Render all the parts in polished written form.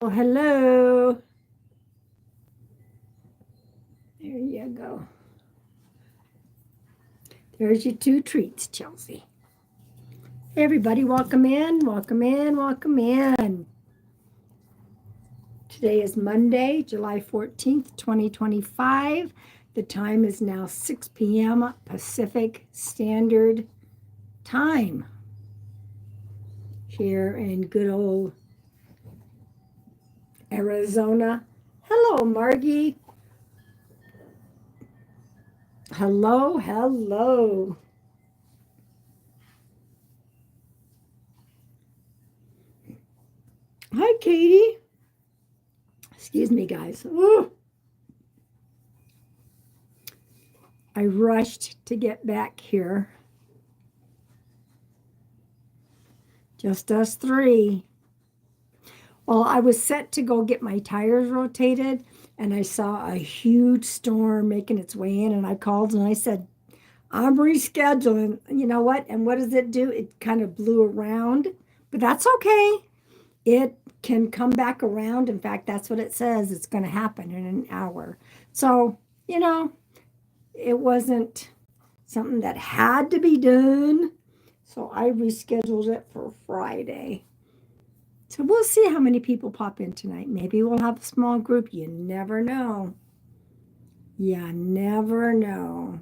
Oh, hello. There you go. There's your two treats, Chelsea. Hey, everybody, welcome in, welcome in, welcome in. Today is Monday, July 14th, 2025. The time is now 6 p.m. Pacific Standard Time here in good old Arizona. Hello, Margie. Hello, hello. Hi, Katie. Excuse me, guys. Ooh. I rushed to get back here. Just us three. Well, I was set to go get my tires rotated, and I saw a huge storm making its way in, and I called and I said, I'm rescheduling. You know what? And what does it do? It kind of blew around, but that's okay. It can come back around. In fact, that's what it says. It's going to happen in an hour. So, it wasn't something that had to be done. So I rescheduled it for Friday. So we'll see how many people pop in tonight. Maybe we'll have a small group. You never know. You never know.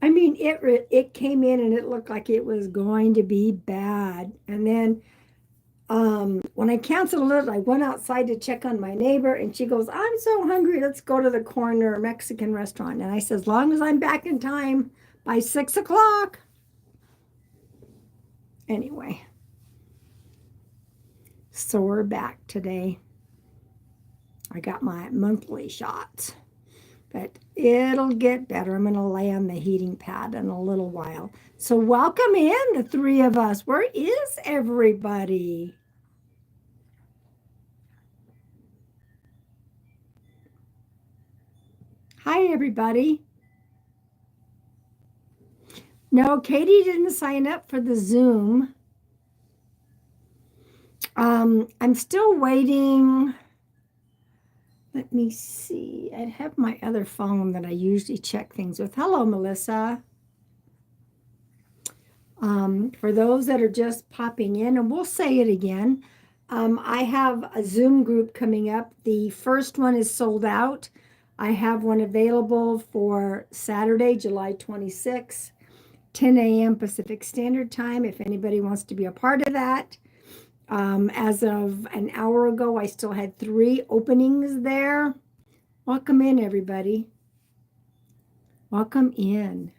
I mean, it came in and it looked like it was going to be bad. And then when I canceled it, I went outside to check on my neighbor, and she goes, I'm so hungry. Let's go to the corner Mexican restaurant. And I said, as long as I'm back in time by 6 o'clock. Anyway, so we're back today. I got my monthly shots, but it'll get better. I'm going to lay on the heating pad in a little while. So welcome in, the three of us. Where is everybody? Hi, everybody. No, Katie didn't sign up for the Zoom. I'm still waiting. Let me see. I have my other phone that I usually check things with. Hello, Melissa. For those that are just popping in, and we'll say it again, I have a Zoom group coming up. The first one is sold out. I have one available for Saturday, July 26th, 10 a.m. Pacific Standard Time, if anybody wants to be a part of that. As of an hour ago, I still had 3 openings there. Welcome in, everybody. Welcome in.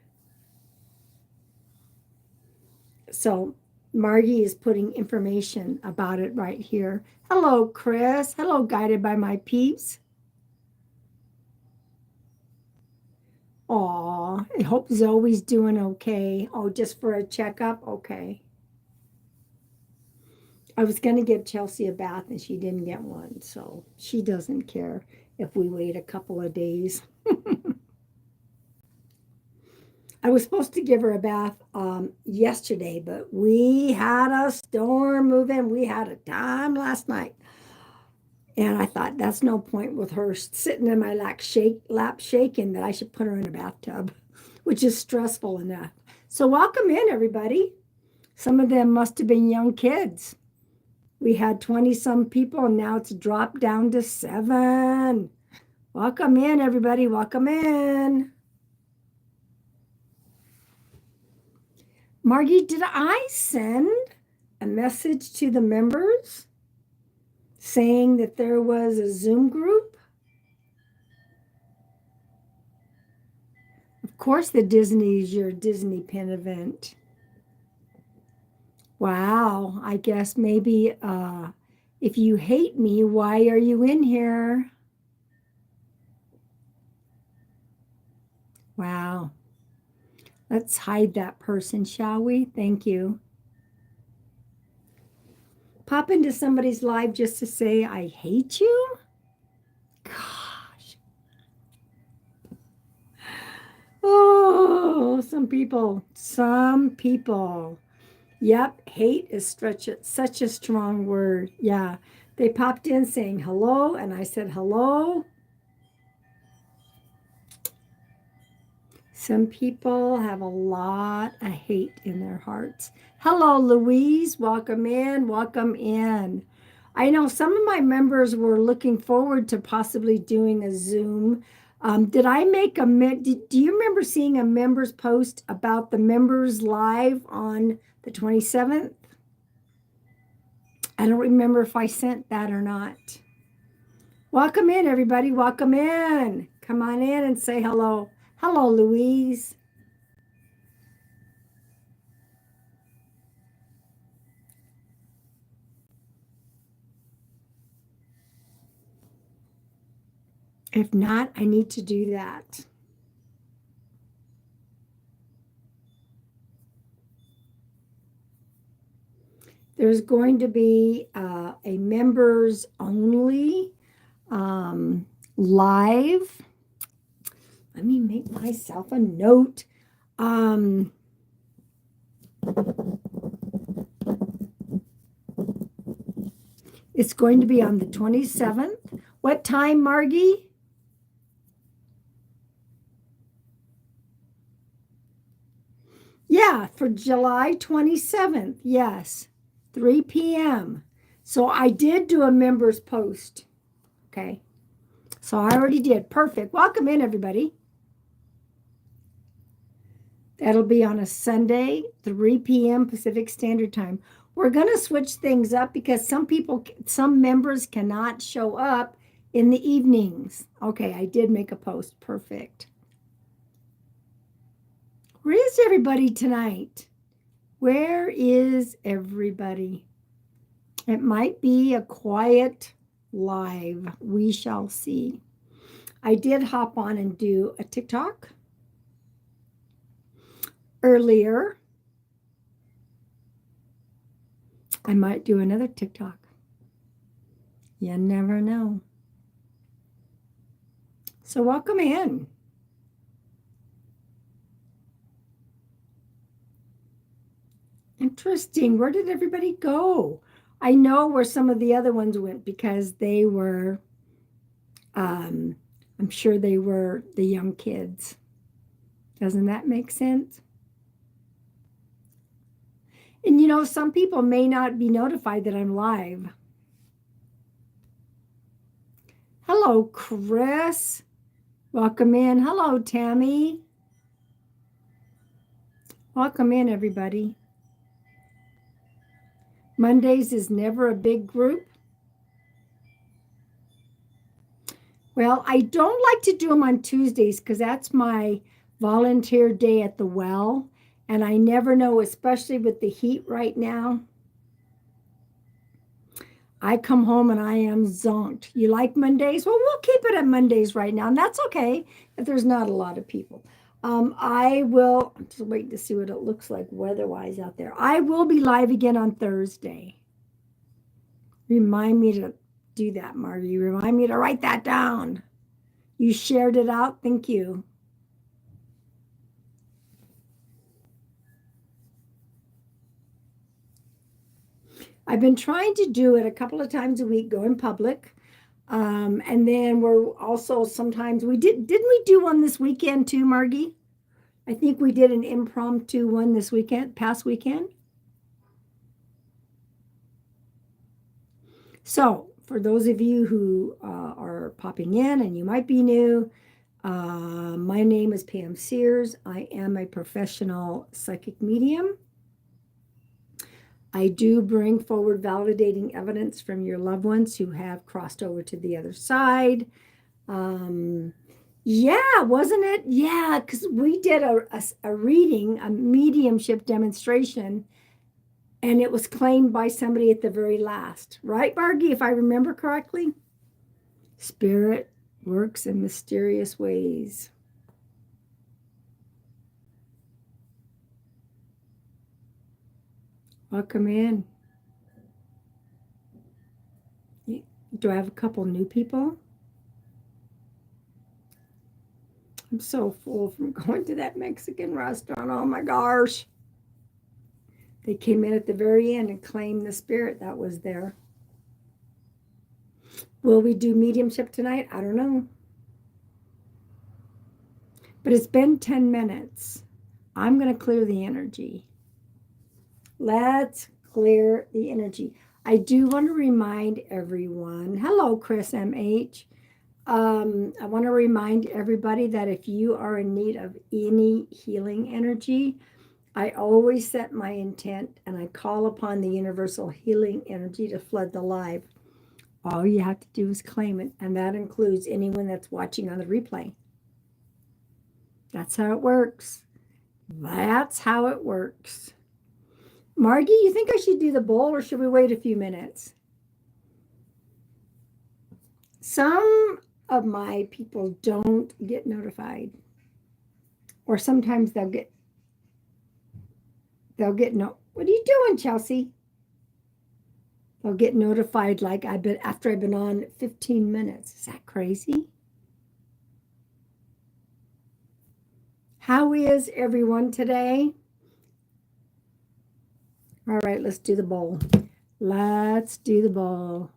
So Margie is putting information about it right here. Hello, Chris. Hello, Guided by My Peeps. Aw, I hope Zoe's doing okay. Oh, just for a checkup? Okay. I was going to give Chelsea a bath and she didn't get one, so she doesn't care if we wait a couple of days. I was supposed to give her a bath yesterday, but we had a storm moving. We had a time last night. And I thought that's no point with her sitting in my lap shaking that I should put her in a bathtub, which is stressful enough. So welcome in, everybody. Some of them must have been young kids. We had 20 some people, and now it's dropped down to 7. Welcome in, everybody. Welcome in. Margie, did I send a message to the members saying that there was a Zoom group? Of course, the Disney is your Disney pin event. Wow, I guess maybe if you hate me, why are you in here? Wow. Let's hide that person, shall we? Thank you. Pop into somebody's live just to say, I hate you? Gosh. Oh, some people. Yep, hate is such a strong word. Yeah, they popped in saying hello, and I said hello. Some people have a lot of hate in their hearts. Hello, Louise. Welcome in. Welcome in. I know some of my members were looking forward to possibly doing a Zoom. Did I make do you remember seeing a members post about the members live on the 27th? I don't remember if I sent that or not. Welcome in, everybody. Welcome in. Come on in and say hello. Hello, Louise. If not, I need to do that. There's going to be a members only live. Let me make myself a note. Um, it's going to be on the 27th. What time, Margie? Yeah, for July 27th. Yes, 3 p.m. So I did do a members post. Okay. So I already did. Perfect. Welcome in, everybody. That'll be on a Sunday, 3 p.m. Pacific Standard Time. We're going to switch things up because some members cannot show up in the evenings. Okay, I did make a post. Perfect. Where is everybody tonight? Where is everybody? It might be a quiet live. We shall see. I did hop on and do a TikTok earlier. I might do another TikTok. You never know. So welcome in. Interesting. Where did everybody go? I know where some of the other ones went because they were, I'm sure they were the young kids. Doesn't that make sense? And some people may not be notified that I'm live. Hello, Chris. Welcome in. Hello, Tammy. Welcome in, everybody. Mondays is never a big group. Well, I don't like to do them on Tuesdays because that's my volunteer day at the well. And I never know, especially with the heat right now. I come home and I am zonked. You like Mondays? Well, we'll keep it at Mondays right now. And that's okay if there's not a lot of people. I'm just waiting to see what it looks like weather-wise out there. I will be live again on Thursday. Remind me to do that, Margie. Remind me to write that down. You shared it out. Thank you. I've been trying to do it a couple of times a week, go in public. And then we're also sometimes didn't we do one this weekend too, Margie? I think we did an impromptu one this past weekend. So for those of you who are popping in and you might be new, my name is Pam Sears. I am a professional psychic medium. I do bring forward validating evidence from your loved ones who have crossed over to the other side. Yeah, wasn't it? Yeah, because we did a reading, a mediumship demonstration, and it was claimed by somebody at the very last. Right, Margie, if I remember correctly? Spirit works in mysterious ways. Welcome in. Do I have a couple new people? I'm so full from going to that Mexican restaurant. Oh my gosh. They came in at the very end and claimed the spirit that was there. Will we do mediumship tonight? I don't know. But it's been 10 minutes. I'm going to clear the energy. Let's clear the energy. I do want to remind everyone, hello, Chris MH. I want to remind everybody that if you are in need of any healing energy, I always set my intent and I call upon the universal healing energy to flood the live. All you have to do is claim it, and that includes anyone that's watching on the replay. That's how it works. That's how it works. Margie, you think I should do the bowl or should we wait a few minutes? Some of my people don't get notified. Or sometimes they'll get no. What are you doing, Chelsea? They'll get notified like after I've been on 15 minutes. Is that crazy? How is everyone today? All right, let's do the bowl. Let's do the bowl.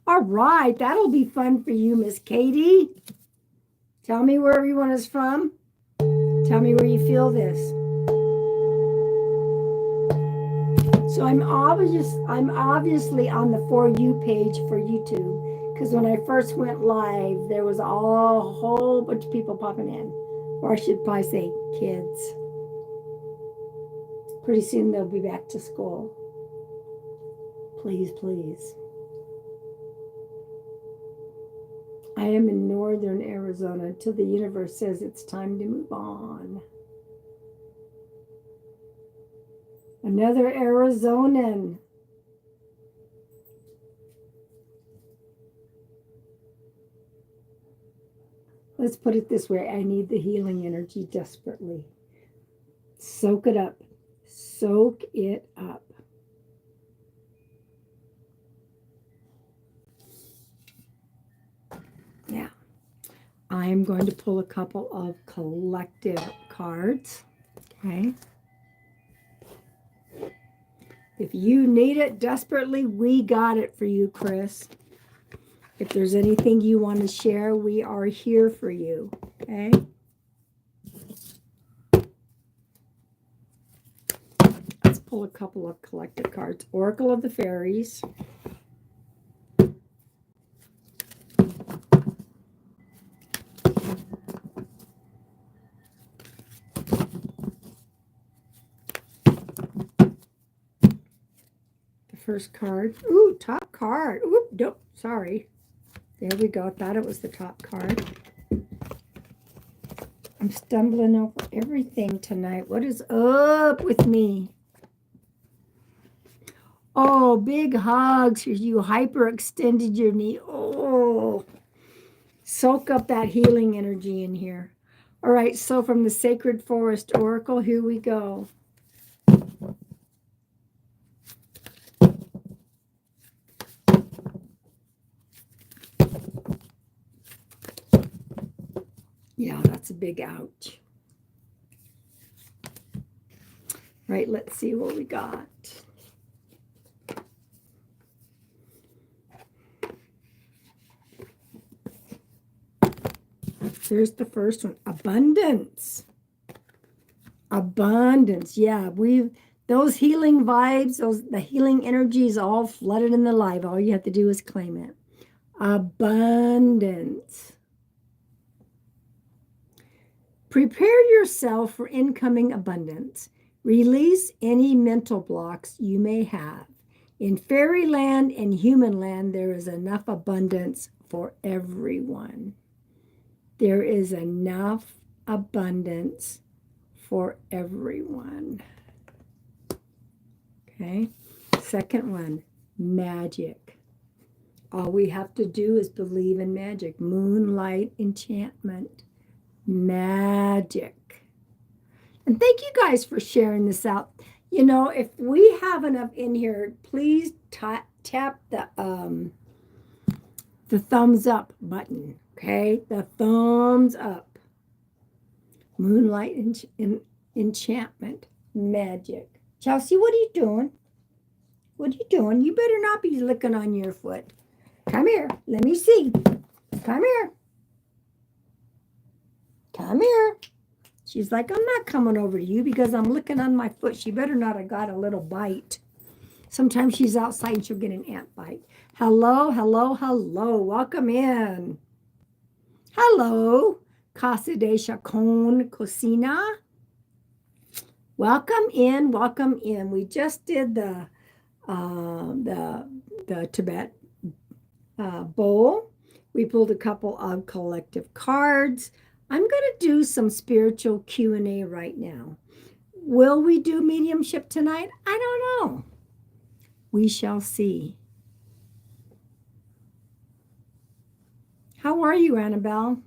All right, that'll be fun for you, Miss Katie. Tell me where everyone is from. Tell me where you feel this. So I'm obviously on the For You page for YouTube, because when I first went live, there was a whole bunch of people popping in. Or I should probably say kids. Pretty soon they'll be back to school. Please, please. I am in northern Arizona until the universe says it's time to move on. Another Arizonan. Let's put it this way. I need the healing energy desperately. Soak it up. Soak it up. Yeah. I'm going to pull a couple of collective cards. Okay. If you need it desperately, we got it for you, Chris. If there's anything you want to share, we are here for you. Okay. Let's pull a couple of collective cards. Oracle of the Fairies. First card. Ooh, top card. Ooh, nope, sorry. There we go. I thought it was the top card. I'm stumbling over everything tonight. What is up with me? Oh, big hugs. You hyperextended your knee. Oh, soak up that healing energy in here. All right, so from the Sacred Forest Oracle, here we go. Yeah, that's a big ouch. Right, let's see what we got. Here's the first one. Abundance. Abundance. Yeah, those healing vibes, the healing energies all flooded in the live. All you have to do is claim it. Abundance. Prepare yourself for incoming abundance. Release any mental blocks you may have. In fairyland and human land, there is enough abundance for everyone. There is enough abundance for everyone. Okay. Second one, magic. All we have to do is believe in magic. Moonlight enchantment. Magic. And thank you guys for sharing this out. You know, if we have enough in here, please tap the the thumbs up button. Okay, the thumbs up. Moonlight enchantment magic. Chelsea, what are you doing? What are you doing? You better not be licking on your foot. Come here. Let me see. Come here. Come here. She's like, I'm not coming over to you because I'm licking on my foot. She better not have got a little bite. Sometimes she's outside and she'll get an ant bite. Hello, hello, hello. Welcome in. Hello, Casa de Chacon Cocina. Welcome in, welcome in. We just did the Tibet bowl. We pulled a couple of collective cards. I'm going to do some spiritual Q&A right now. Will we do mediumship tonight? I don't know. We shall see. How are you, Annabelle?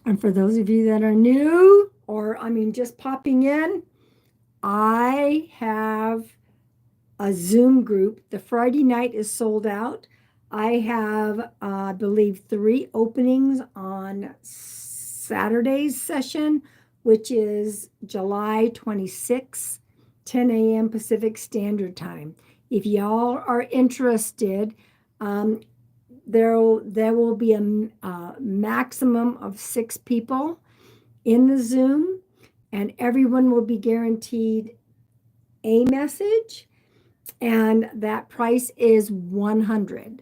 And for those of you that are new, or just popping in, I have a Zoom group. The Friday night is sold out. I have, I believe, 3 openings on Saturday's session, which is July 26th, 10 a.m. Pacific Standard Time. If y'all are interested, there will be a maximum of 6 people in the Zoom, and everyone will be guaranteed a message, and that price is $100,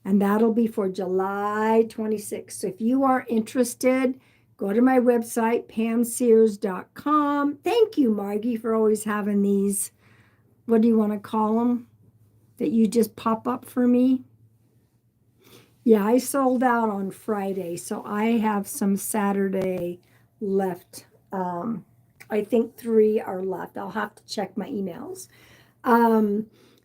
and that'll be for July 26th. So if you are interested, go to my website, pamsears.com. Thank you, Margie, for always having these, what do you want to call them, that you just pop up for me. Yeah, I sold out on Friday, so I have some Saturday left. I think 3 are left. I'll have to check my emails.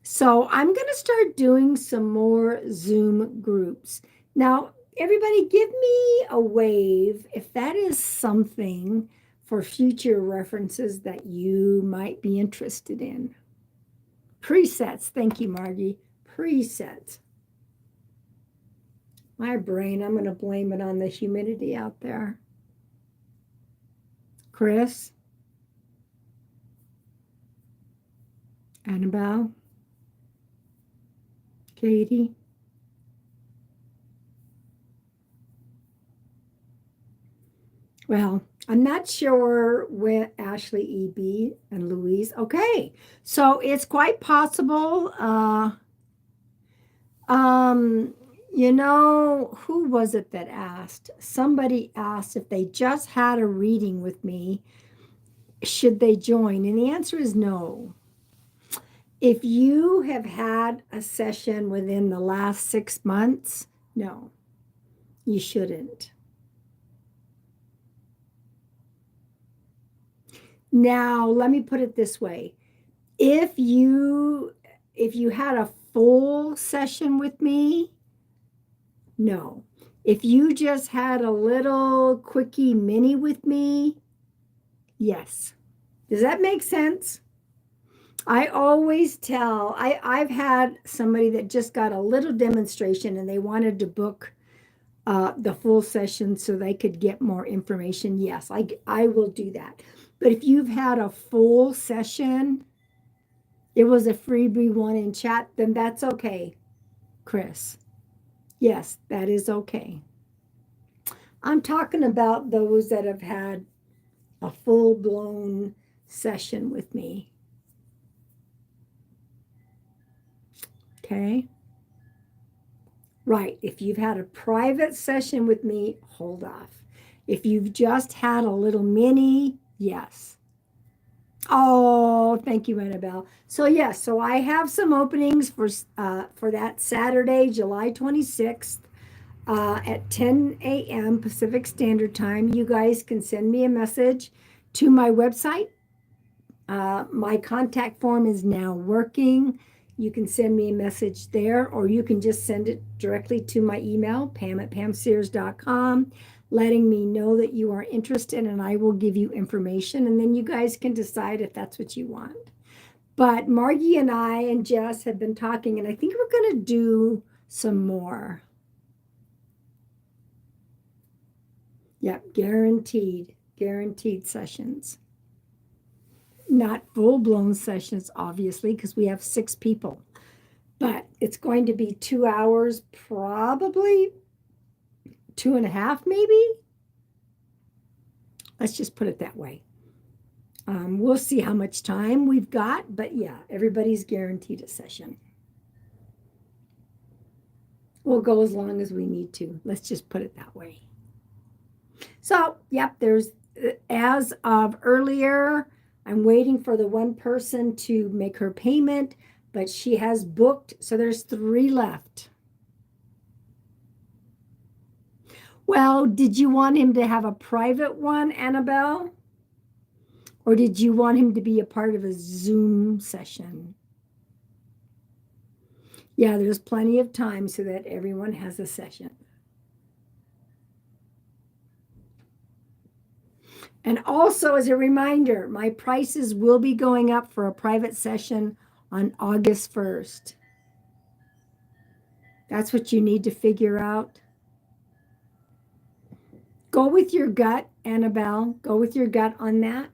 So I'm going to start doing some more Zoom groups. Now, everybody give me a wave if that is something for future references that you might be interested in. Presets. Thank you, Margie. Presets. My brain, I'm going to blame it on the humidity out there. Chris? Annabelle? Katie? Well, I'm not sure with Ashley E.B. and Louise. Okay, so it's quite possible. Who was it that asked? Somebody asked if they just had a reading with me, should they join? And the answer is no. If you have had a session within the last 6 months, no, you shouldn't. Now, let me put it this way. If you had a full session with me, no. If you just had a little quickie mini with me, yes. Does that make sense? I always tell, I've had somebody that just got a little demonstration and they wanted to book the full session so they could get more information. Yes, I will do that. But if you've had a full session, it was a freebie one in chat, then that's okay, Chris. Yes, that is okay. I'm talking about those that have had a full-blown session with me. Okay? Right. If you've had a private session with me, hold off. If you've just had a little mini, yes. Oh, thank you, Annabelle. So yes, so I have some openings for that Saturday, July 26th at 10 a.m. Pacific Standard Time. You guys can send me a message to my website. My contact form is now working. You can send me a message there, or you can just send it directly to my email, pam@pamsears.com. letting me know that you are interested, and I will give you information, and then you guys can decide if that's what you want. But Margie and I and Jess have been talking, and I think we're going to do some more. Yep, guaranteed sessions. Not full-blown sessions, obviously, because we have 6 people. But it's going to be 2 hours, probably 2.5, maybe. Let's just put it that way. We'll see how much time we've got, but yeah, everybody's guaranteed a session. We'll go as long as we need to. Let's just put it that way. So, yep, there's, as of earlier, I'm waiting for the one person to make her payment, but she has booked, so there's 3 left. Well, did you want him to have a private one, Annabelle? Or did you want him to be a part of a Zoom session? Yeah, there's plenty of time so that everyone has a session. And also, as a reminder, my prices will be going up for a private session on August 1st. That's what you need to figure out. Go with your gut, Annabelle. Go with your gut on that.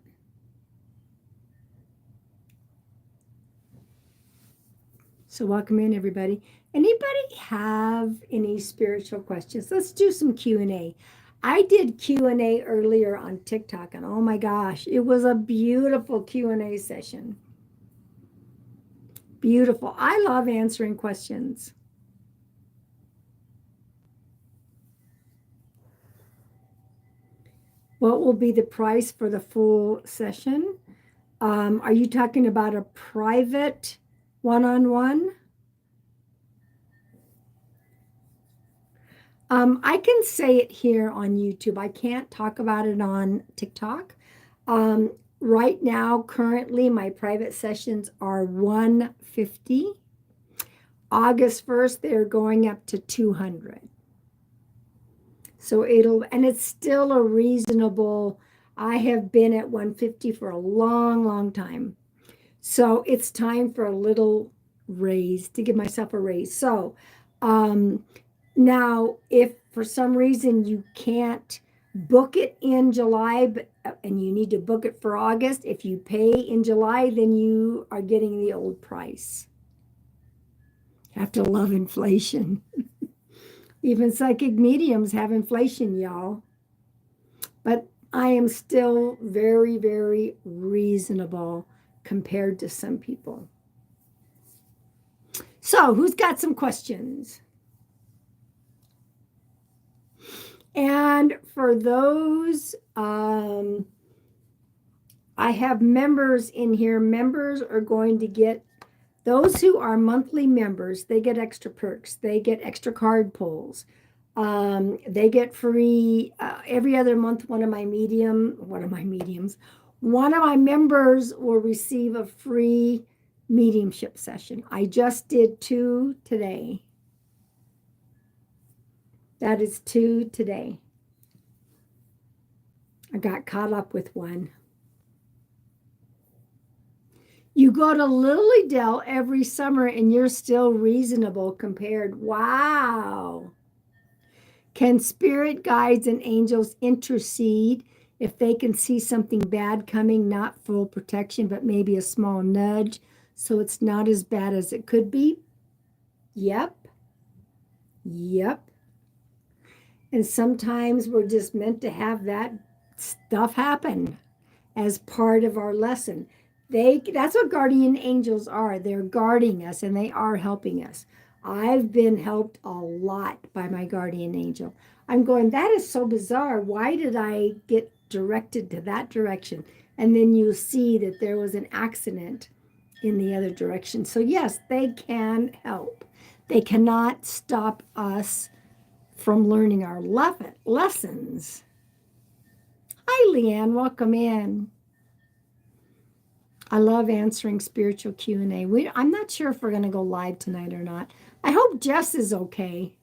So welcome in, everybody. Anybody have any spiritual questions? Let's do some Q&A. I did Q&A earlier on TikTok, and oh my gosh, it was a beautiful Q&A session. Beautiful. I love answering questions. What will be the price for the full session? Are you talking about a private one-on-one? I can say it here on YouTube. I can't talk about it on TikTok. Right now, currently, my private sessions are $150. August 1st, they're going up to $200. So and it's still a reasonable, I have been at $150 for a long, long time. So it's time for a little raise, to give myself a raise. So now, if for some reason you can't book it in July, and you need to book it for August, if you pay in July, then you are getting the old price. Have to love inflation. Even psychic mediums have inflation, y'all. But I am still very, very reasonable compared to some people. So, who's got some questions? And for those, I have members in here. Members are going to get, those who are monthly members, they get extra perks. They get extra card pulls. They get free, every other month, one of my members will receive a free mediumship session. I just did 2 today. That is 2 today. I got caught up with one. You go to Lilydale every summer and you're still reasonable compared. Wow. Can spirit guides and angels intercede if they can see something bad coming, not full protection, but maybe a small nudge, so it's not as bad as it could be? Yep. And sometimes we're just meant to have that stuff happen as part of our lesson. That's what guardian angels are. They're guarding us and they are helping us. I've been helped a lot by my guardian angel. I'm going, that is so bizarre. Why did I get directed to that direction? And then you see that there was an accident in the other direction. So yes, they can help. They cannot stop us from learning our lessons. Hi, Leanne. Welcome in. I love answering spiritual Q&A. I'm not sure if we're going to go live tonight or not. I hope Jess is okay.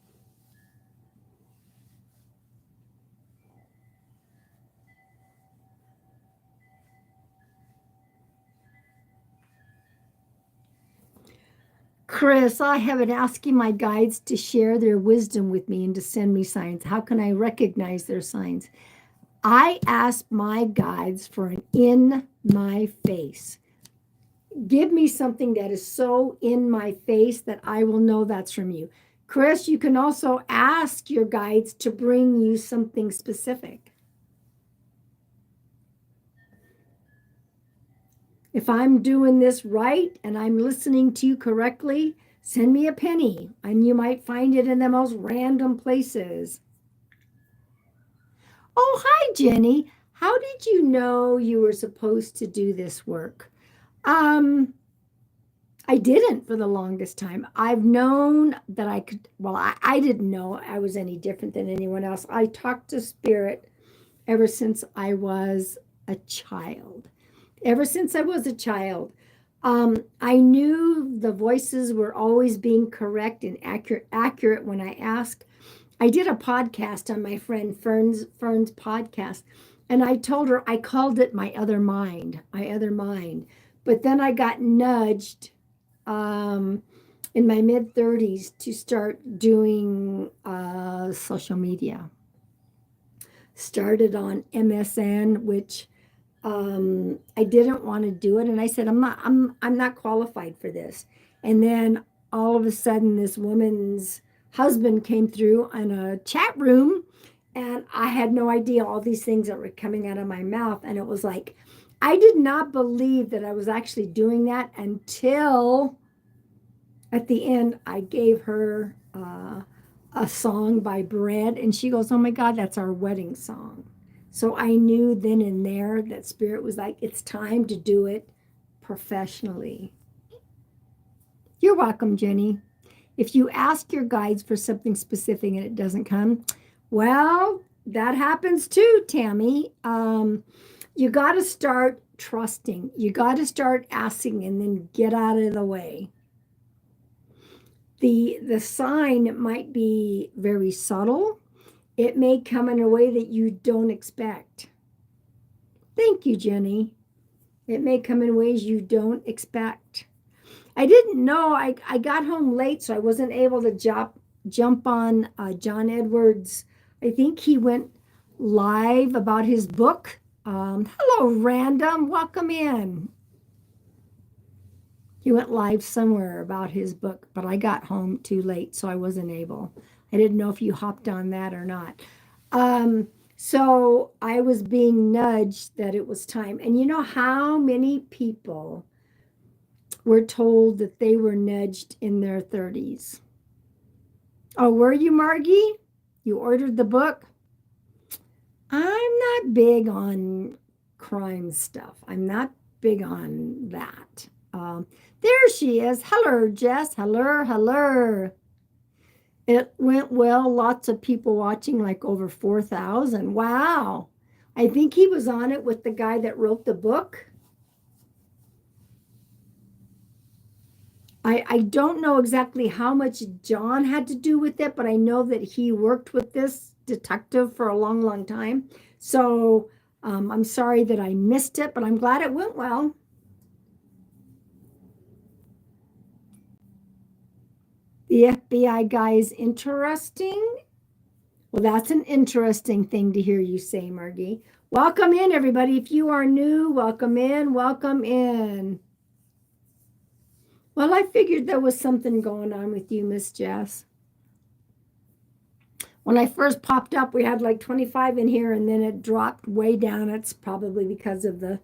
Chris, I have been asking my guides to share their wisdom with me and to send me signs. How can I recognize their signs? I ask my guides for an in my face. Give me something that is so in my face that I will know that's from you. Chris, you can also ask your guides to bring you something specific. If I'm doing this right and I'm listening to you correctly, send me a penny, and you might find it in the most random places. Oh, hi, Jenny. How did you know you were supposed to do this work? I didn't for the longest time. I've known that I could, well, I didn't know I was any different than anyone else. I talked to spirit ever since I was a child. Ever since I was a child, I knew the voices were always being correct and accurate when I asked. I did a podcast on my friend Fern's podcast, and I told her I called it my other mind, my other mind. But then I got nudged in my mid 30s to start doing social media. Started on MSN, which I didn't want to do it, and I said I'm not qualified for this. And then all of a sudden, this woman's husband came through in a chat room, and I had no idea all these things that were coming out of my mouth, and it was like I did not believe that I was actually doing that until at the end I gave her a song by Bread, and she goes, "Oh my God, that's our wedding song." So I knew then and there that Spirit was like, it's time to do it professionally. You're welcome, Jenny. If you ask your guides for something specific and it doesn't come, well, that happens too, Tammy. You got to start trusting. You got to start asking and then get out of the way. The sign might be very subtle. It may come in a way that you don't expect. Thank you, Jenny. It may come in ways you don't expect. I didn't know. I got home late, so I wasn't able to jump on John Edwards. I think he went live about his book. Hello, Random. Welcome in. He went live somewhere about his book, but I got home too late, so I wasn't able. I didn't know if you hopped on that or not. So I was being nudged that it was time. And you know how many people were told that they were nudged in their 30s? Oh, were you, Margie? You ordered the book? I'm not big on crime stuff. I'm not big on that. There she is. Hello, Jess. Hello. It went well. Lots of people watching, like over 4,000. Wow. I think he was on it with the guy that wrote the book. I don't know exactly how much John had to do with it, but I know that he worked with this detective for a long, long time. So I'm sorry that I missed it, but I'm glad it went well. The FBI guy is interesting. Well, that's an interesting thing to hear you say, Margie. Welcome in, everybody. If you are new, welcome in, welcome in. Well, I figured there was something going on with you, Miss Jess. When I first popped up, we had like 25 in here, and then it dropped way down. It's probably because of the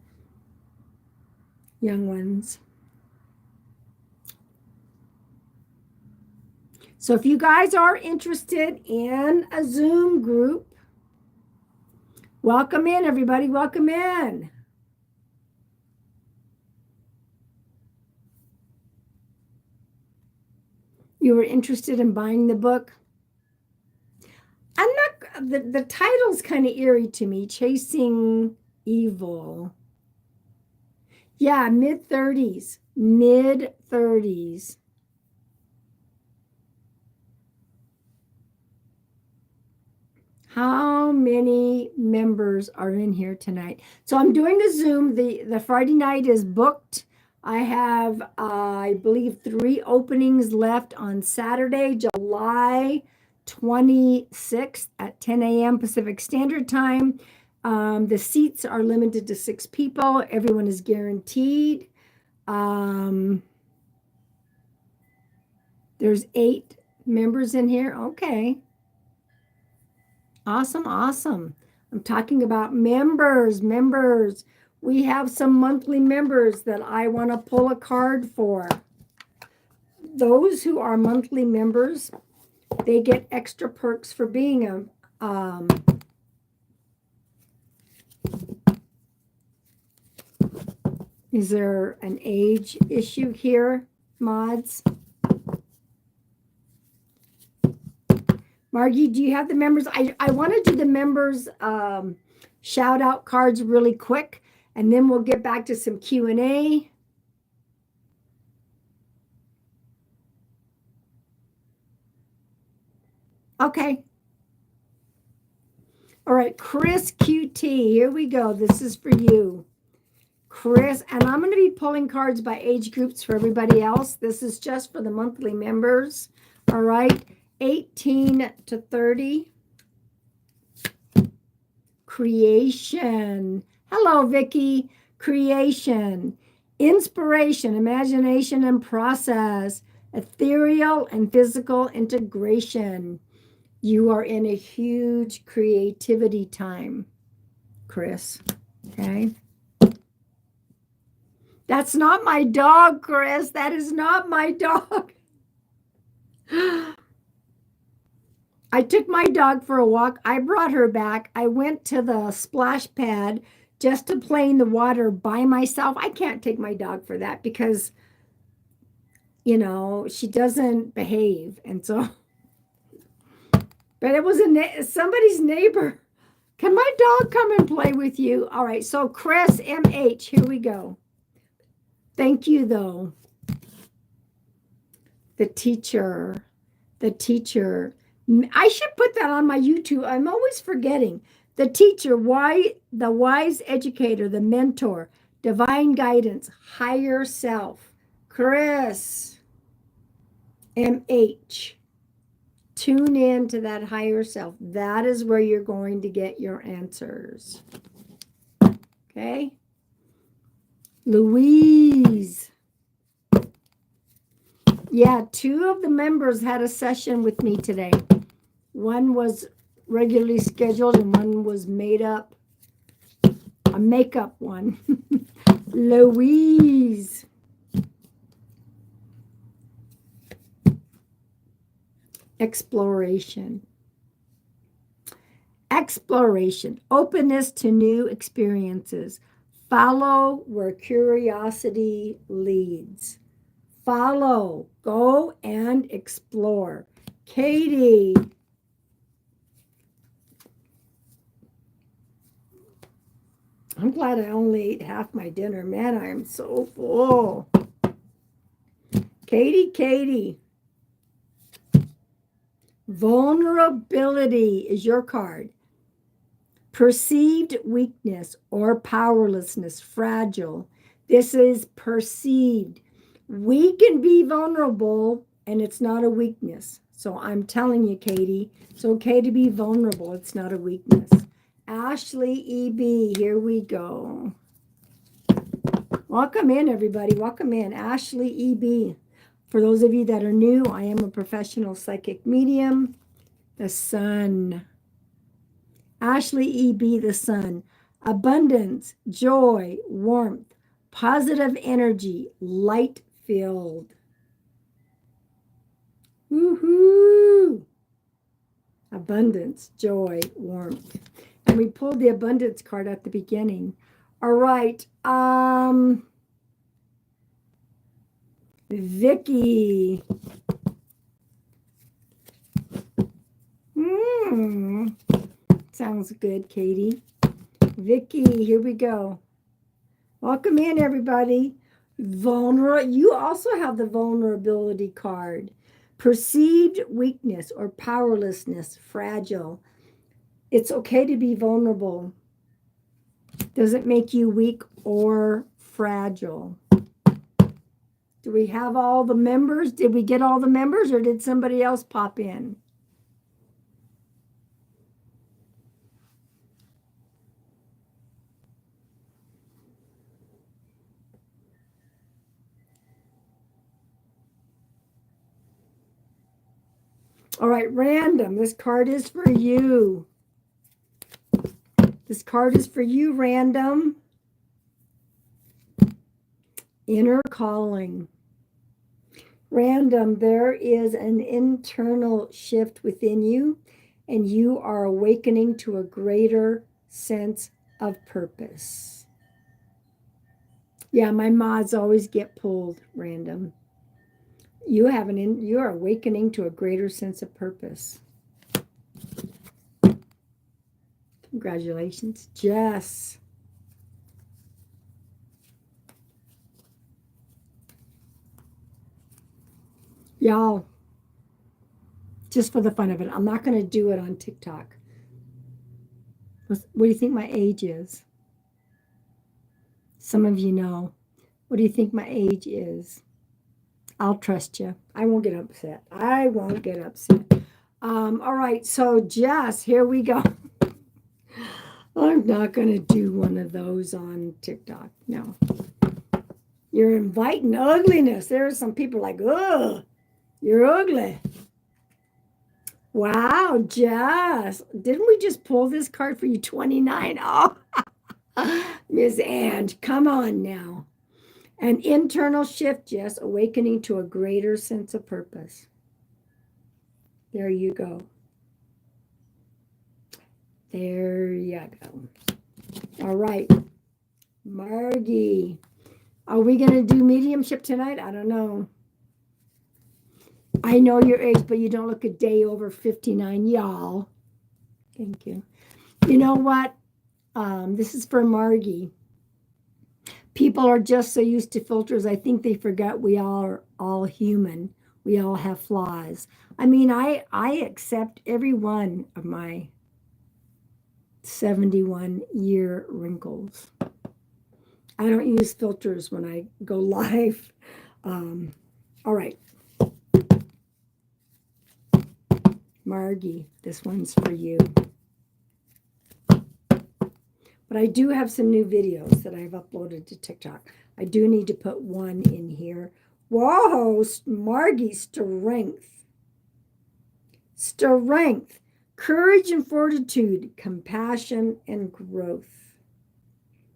young ones. So if you guys are interested in a Zoom group, welcome in, everybody. Welcome in. You were interested in buying the book? I'm not, the title's kind of eerie to me, Chasing Evil. Yeah, mid 30s. How many members are in here tonight? So I'm doing a Zoom. The Friday night is booked. I have, I believe, 3 openings left on Saturday, July 26th at 10 a.m. Pacific Standard Time. The seats are limited to 6 people. Everyone is guaranteed. There's 8 members in here. Okay. Awesome, awesome. I'm talking about members, members. We have some monthly members that I want to pull a card for. Those who are monthly members, they get extra perks for being a is there an age issue here, mods? Margie, do you have the members? I want to do the members shout out cards really quick, and then we'll get back to some Q&A. Okay. All right, Chris QT, here we go. This is for you, Chris, and I'm going to be pulling cards by age groups for everybody else. This is just for the monthly members. All right, 18 to 30. Creation. Hello, Vicky. Creation. Inspiration, imagination, and process. Ethereal and physical integration. You are in a huge creativity time, Chris. Okay. That's not my dog, Chris. That is not my dog. I took my dog for a walk. I brought her back. I went to the splash pad just to play in the water by myself. I can't take my dog for that because, you know, she doesn't behave. And so, but it was somebody's neighbor. Can my dog come and play with you? All right. So Chris MH, here we go. Thank you, though. The teacher. I should put that on my YouTube. I'm always forgetting. The teacher, the wise educator, the mentor, divine guidance, higher self. Chris MH. Tune in to that higher self. That is where you're going to get your answers. Okay? Louise. Yeah, 2 of the members had a session with me today. One was regularly scheduled and one was made up, a makeup one. Louise. Exploration. Exploration. Openness to new experiences. Follow where curiosity leads. Follow. Go and explore. Katie. I'm glad I only ate half my dinner. Man, I am so full. Katie. Vulnerability is your card. Perceived weakness or powerlessness, fragile. This is perceived. We can be vulnerable and it's not a weakness. So I'm telling you, Katie, it's okay to be vulnerable. It's not a weakness. Ashley EB, here we go. Welcome in, everybody. Welcome in. Ashley EB. For those of you that are new, I am a professional psychic medium. The sun. Ashley EB, the sun. Abundance, joy, warmth, positive energy, light filled. Woohoo! Abundance, joy, warmth. And we pulled the abundance card at the beginning. All right. Vicky. Sounds good, Katie. Vicky, here we go. Welcome in, everybody. You also have the vulnerability card. Perceived weakness or powerlessness, fragile. It's okay to be vulnerable. Doesn't make you weak or fragile. Do we have all the members? Did we get all the members or did somebody else pop in? All right, random. This card is for you. This card is for you, random. Inner calling. Random, there is an internal shift within you, and you are awakening to a greater sense of purpose. Yeah, my mods always get pulled, random. You are awakening to a greater sense of purpose. Congratulations, Jess. Y'all, just for the fun of it, I'm not going to do it on TikTok. What do you think my age is? Some of you know. What do you think my age is? I'll trust you. I won't get upset. I won't get upset. All right, so Jess, here we go. I'm not going to do one of those on TikTok. No. You're inviting ugliness. There are some people like, ugh, you're ugly. Wow, Jess. Didn't we just pull this card for you? 29. Oh, Miss Ann, come on now. An internal shift, Jess, awakening to a greater sense of purpose. There you go. There you go. All right. Margie. Are we going to do mediumship tonight? I don't know. I know your age, but you don't look a day over 59, y'all. Thank you. You know what? This is for Margie. People are just so used to filters. I think they forget we are all human. We all have flaws. I mean, I accept every one of my 71-year wrinkles. I don't use filters when I go live. All right. Margie, this one's for you. But I do have some new videos that I've uploaded to TikTok. I do need to put one in here. Whoa, Margie, strength. Strength, courage and fortitude, compassion and growth.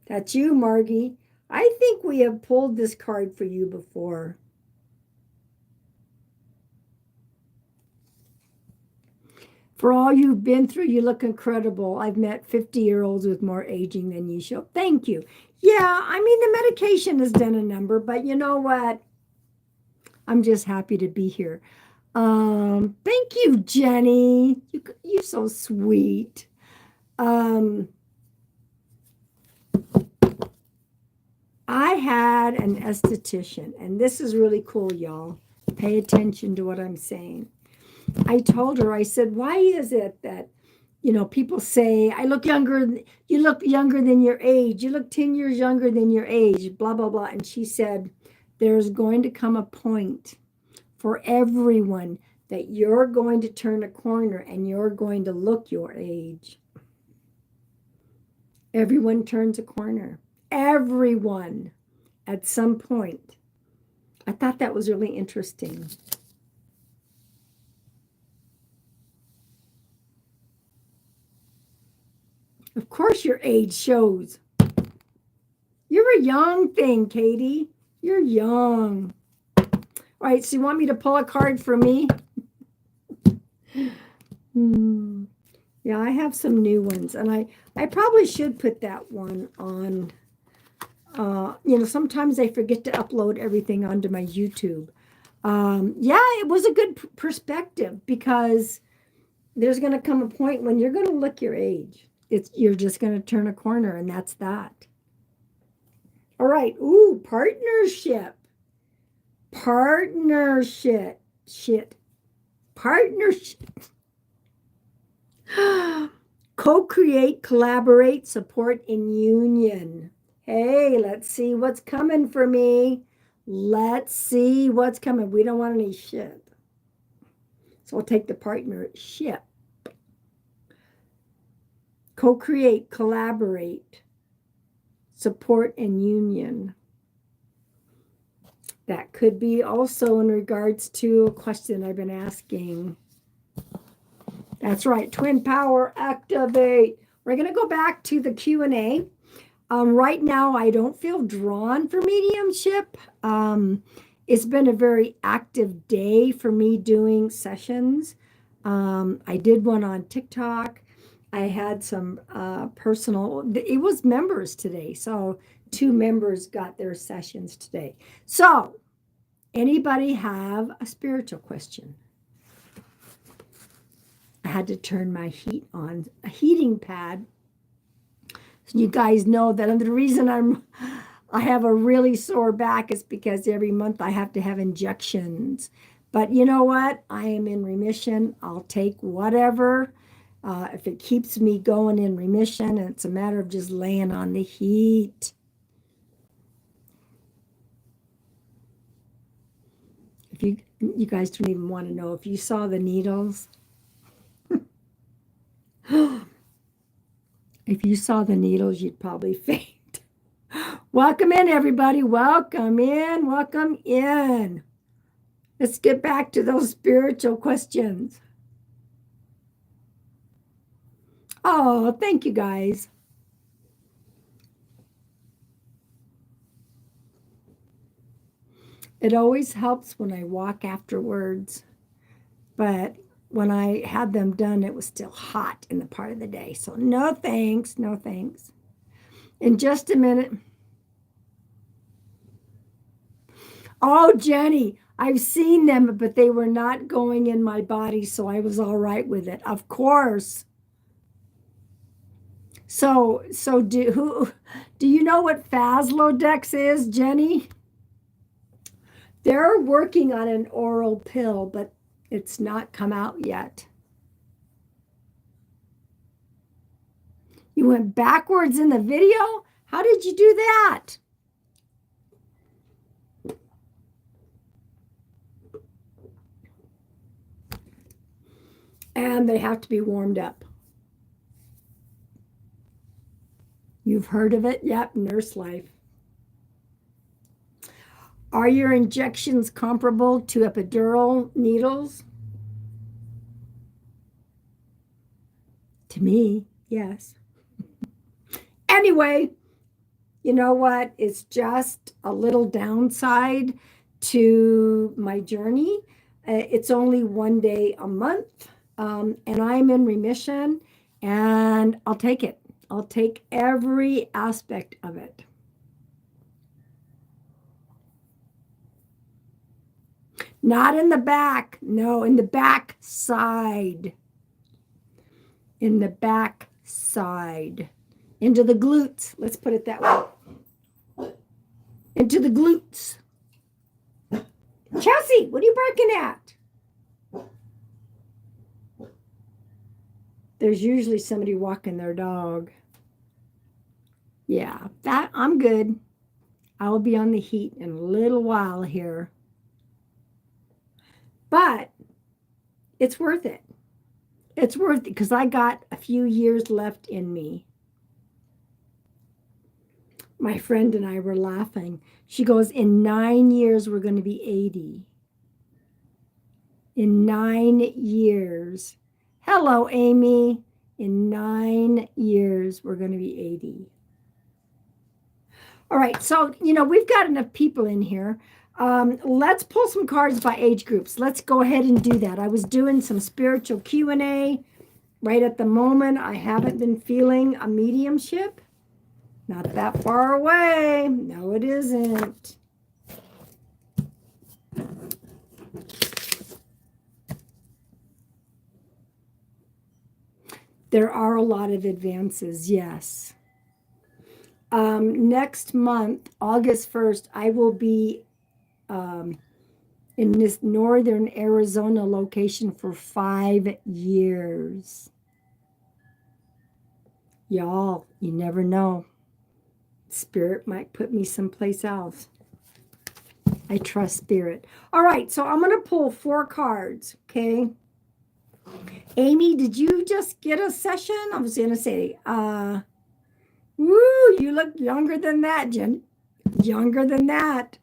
That's you, Margie. I think we have pulled this card for you before. For all you've been through, you look incredible. I've met 50-year-olds with more aging than you show. Thank you. Yeah, I mean, the medication has done a number, but you know what? I'm just happy to be here. Thank you, Jenny. You're so sweet. I had an esthetician, and this is really cool, y'all. Pay attention to what I'm saying. I told her, I said, why is it that, people say, I look younger, you look younger than your age, you look 10 years younger than your age, blah, blah, blah. And she said, there's going to come a point for everyone that you're going to turn a corner and you're going to look your age. Everyone turns a corner. Everyone at some point. I thought that was really interesting. Of course your age shows. You're a young thing, Katie. You're young. All right, so you want me to pull a card for me? Yeah, I have some new ones, and I probably should put that one on. Sometimes I forget to upload everything onto my YouTube. Yeah, it was a good perspective because there's going to come a point when you're going to look your age. You're just going to turn a corner, and that's that. All right. Ooh, partnership. Partnership. Partnership. Co-create, collaborate, support, and union. Hey, let's see what's coming for me. Let's see what's coming. We don't want any shit. So I'll take the partnership. Co-create, collaborate, support, and union. That could be also in regards to a question I've been asking. That's right. Twin power, activate. We're going to go back to the Q&A. Right now, I don't feel drawn for mediumship. It's been a very active day for me doing sessions. I did one on TikTok. I had some personal, it was members today. So 2 members got their sessions today. So anybody have a spiritual question? I had to turn my heat on, a heating pad. So you guys know that the reason I have a really sore back is because every month I have to have injections. But you know what? I am in remission. I'll take whatever. If it keeps me going in remission, and it's a matter of just laying on the heat. If you guys don't even want to know, if you saw the needles, if you saw the needles, you'd probably faint. Welcome in, everybody. Welcome in. Welcome in. Let's get back to those spiritual questions. Oh, thank you, guys. It always helps when I walk afterwards, but when I had them done, it was still hot in the part of the day. So no thanks, no thanks. In just a minute. Oh, Jenny, I've seen them, but they were not going in my body, so I was all right with it. Of course. So do you know what Faslodex is, Jenny? They're working on an oral pill, but it's not come out yet. You went backwards in the video? How did you do that? And they have to be warmed up. You've heard of it? Yep, Nurse Life. Are your injections comparable to epidural needles? To me, yes. Anyway, you know what? It's just a little downside to my journey. It's only 1 day a month, and I'm in remission, and I'll take it. I'll take every aspect of it. Not in the back. No, in the back side. In the back side. Into the glutes. Let's put it that way. Into the glutes. Chelsea, what are you barking at? There's usually somebody walking their dog. Yeah, that I'm good. I will be on the heat in a little while here. But it's worth it. It's worth it because I got a few years left in me. My friend and I were laughing. She goes, in 9 years, we're going to be 80. In 9 years. Hello, Amy. In 9 years, we're going to be 80. All right, so, we've got enough people in here. Let's pull some cards by age groups. Let's go ahead and do that. I was doing some spiritual Q&A. Right at the moment, I haven't been feeling a mediumship. Not that far away. No, it isn't. There are a lot of advances, yes. Next month, August 1st, I will be in this northern Arizona location for 5 years. Y'all, you never know. Spirit might put me someplace else. I trust spirit. All right, so I'm going to pull 4 cards, okay? Amy, did you just get a session? I was going to say, woo, you look younger than that, Jen. Younger than that.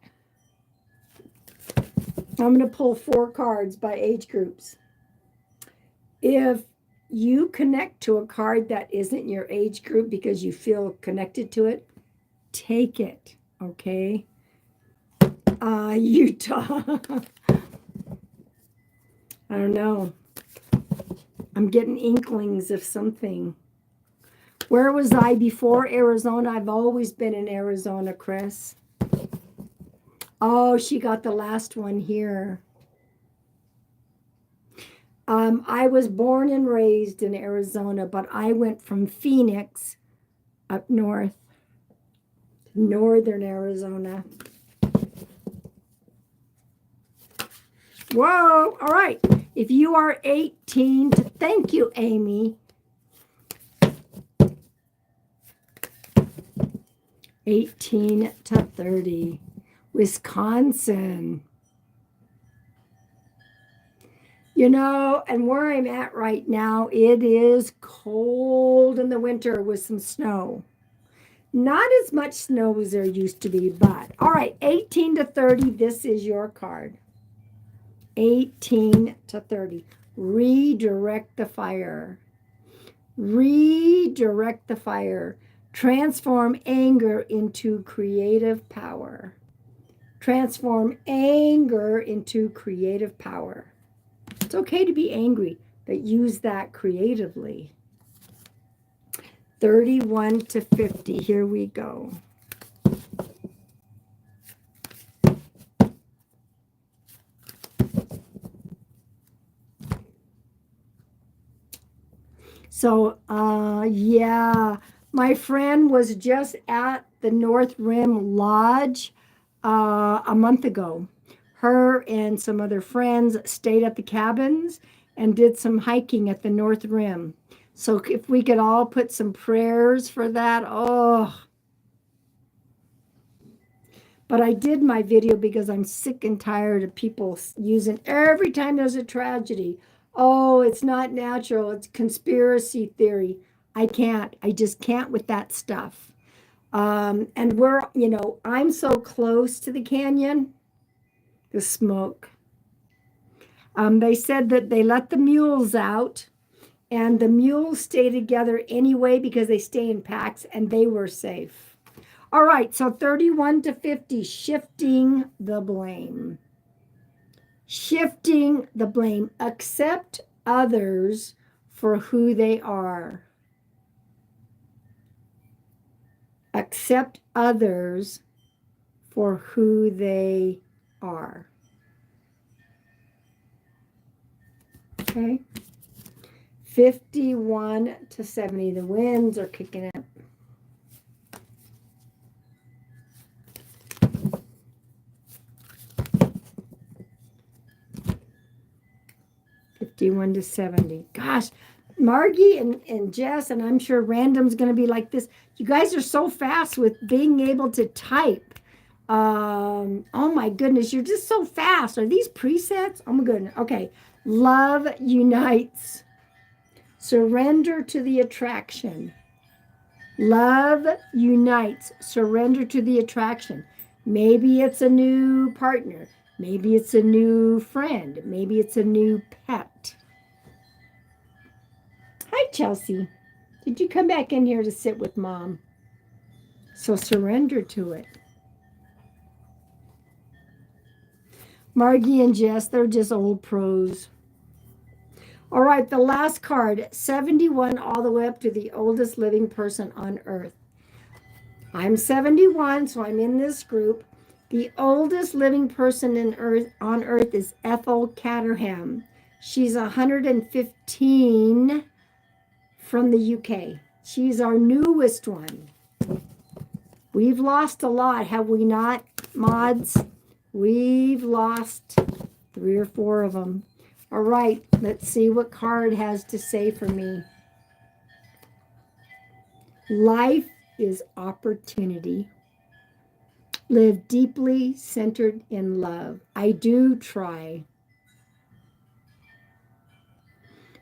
I'm going to pull 4 cards by age groups. If you connect to a card that isn't your age group because you feel connected to it, take it, okay? Utah. I don't know. I'm getting inklings of something. Where was I before Arizona? I've always been in Arizona, Chris. Oh, she got the last one here. I was born and raised in Arizona, but I went from Phoenix up north, northern Arizona. Whoa, all right. If you are 18, thank you, Amy. 18 to 30, Wisconsin. You know, and where I'm at right now, it is cold in the winter with some snow. Not as much snow as there used to be, but all right, 18 to 30, this is your card. 18 to 30. Redirect the fire. Redirect the fire. Transform anger into creative power. Transform anger into creative power. It's okay to be angry, but use that creatively. 31 to 50. Here we go. So, yeah, my friend was just at the North Rim Lodge a month ago. Her and some other friends stayed at the cabins and did some hiking at the North Rim. So if we could all put some prayers for that, oh. But I did my video because I'm sick and tired of people using every time there's a tragedy. Oh, it's not natural. It's conspiracy theory. I just can't with that stuff. And we're, I'm so close to the canyon, the smoke. They said that they let the mules out and the mules stay together anyway because they stay in packs and they were safe. All right, so 31 to 50, shifting the blame. Shifting the blame. Accept others for who they are. Accept others for who they are. Okay. 51 to 70. The winds are kicking up. Fifty-one to 70. Gosh, Margie and Jess, and I'm sure Random's going to be like this. You guys are so fast with being able to type. Oh my goodness, you're just so fast. Are these presets? Oh my goodness. Okay. Love unites. Surrender to the attraction. Love unites. Surrender to the attraction. Maybe it's a new partner. Maybe it's a new friend. Maybe it's a new pet. Hi, Chelsea. Did you come back in here to sit with Mom? So surrender to it. Margie and Jess, they're just old pros. All right, the last card, 71 all the way up to the oldest living person on earth. I'm 71, so I'm in this group. The oldest living person on earth is Ethel Caterham. She's 115 from the UK. She's our newest one. We've lost a lot, have we not, mods? We've lost 3 or 4 of them. All right, let's see what card has to say for me. Life is opportunity. Live deeply centered in love. I do try.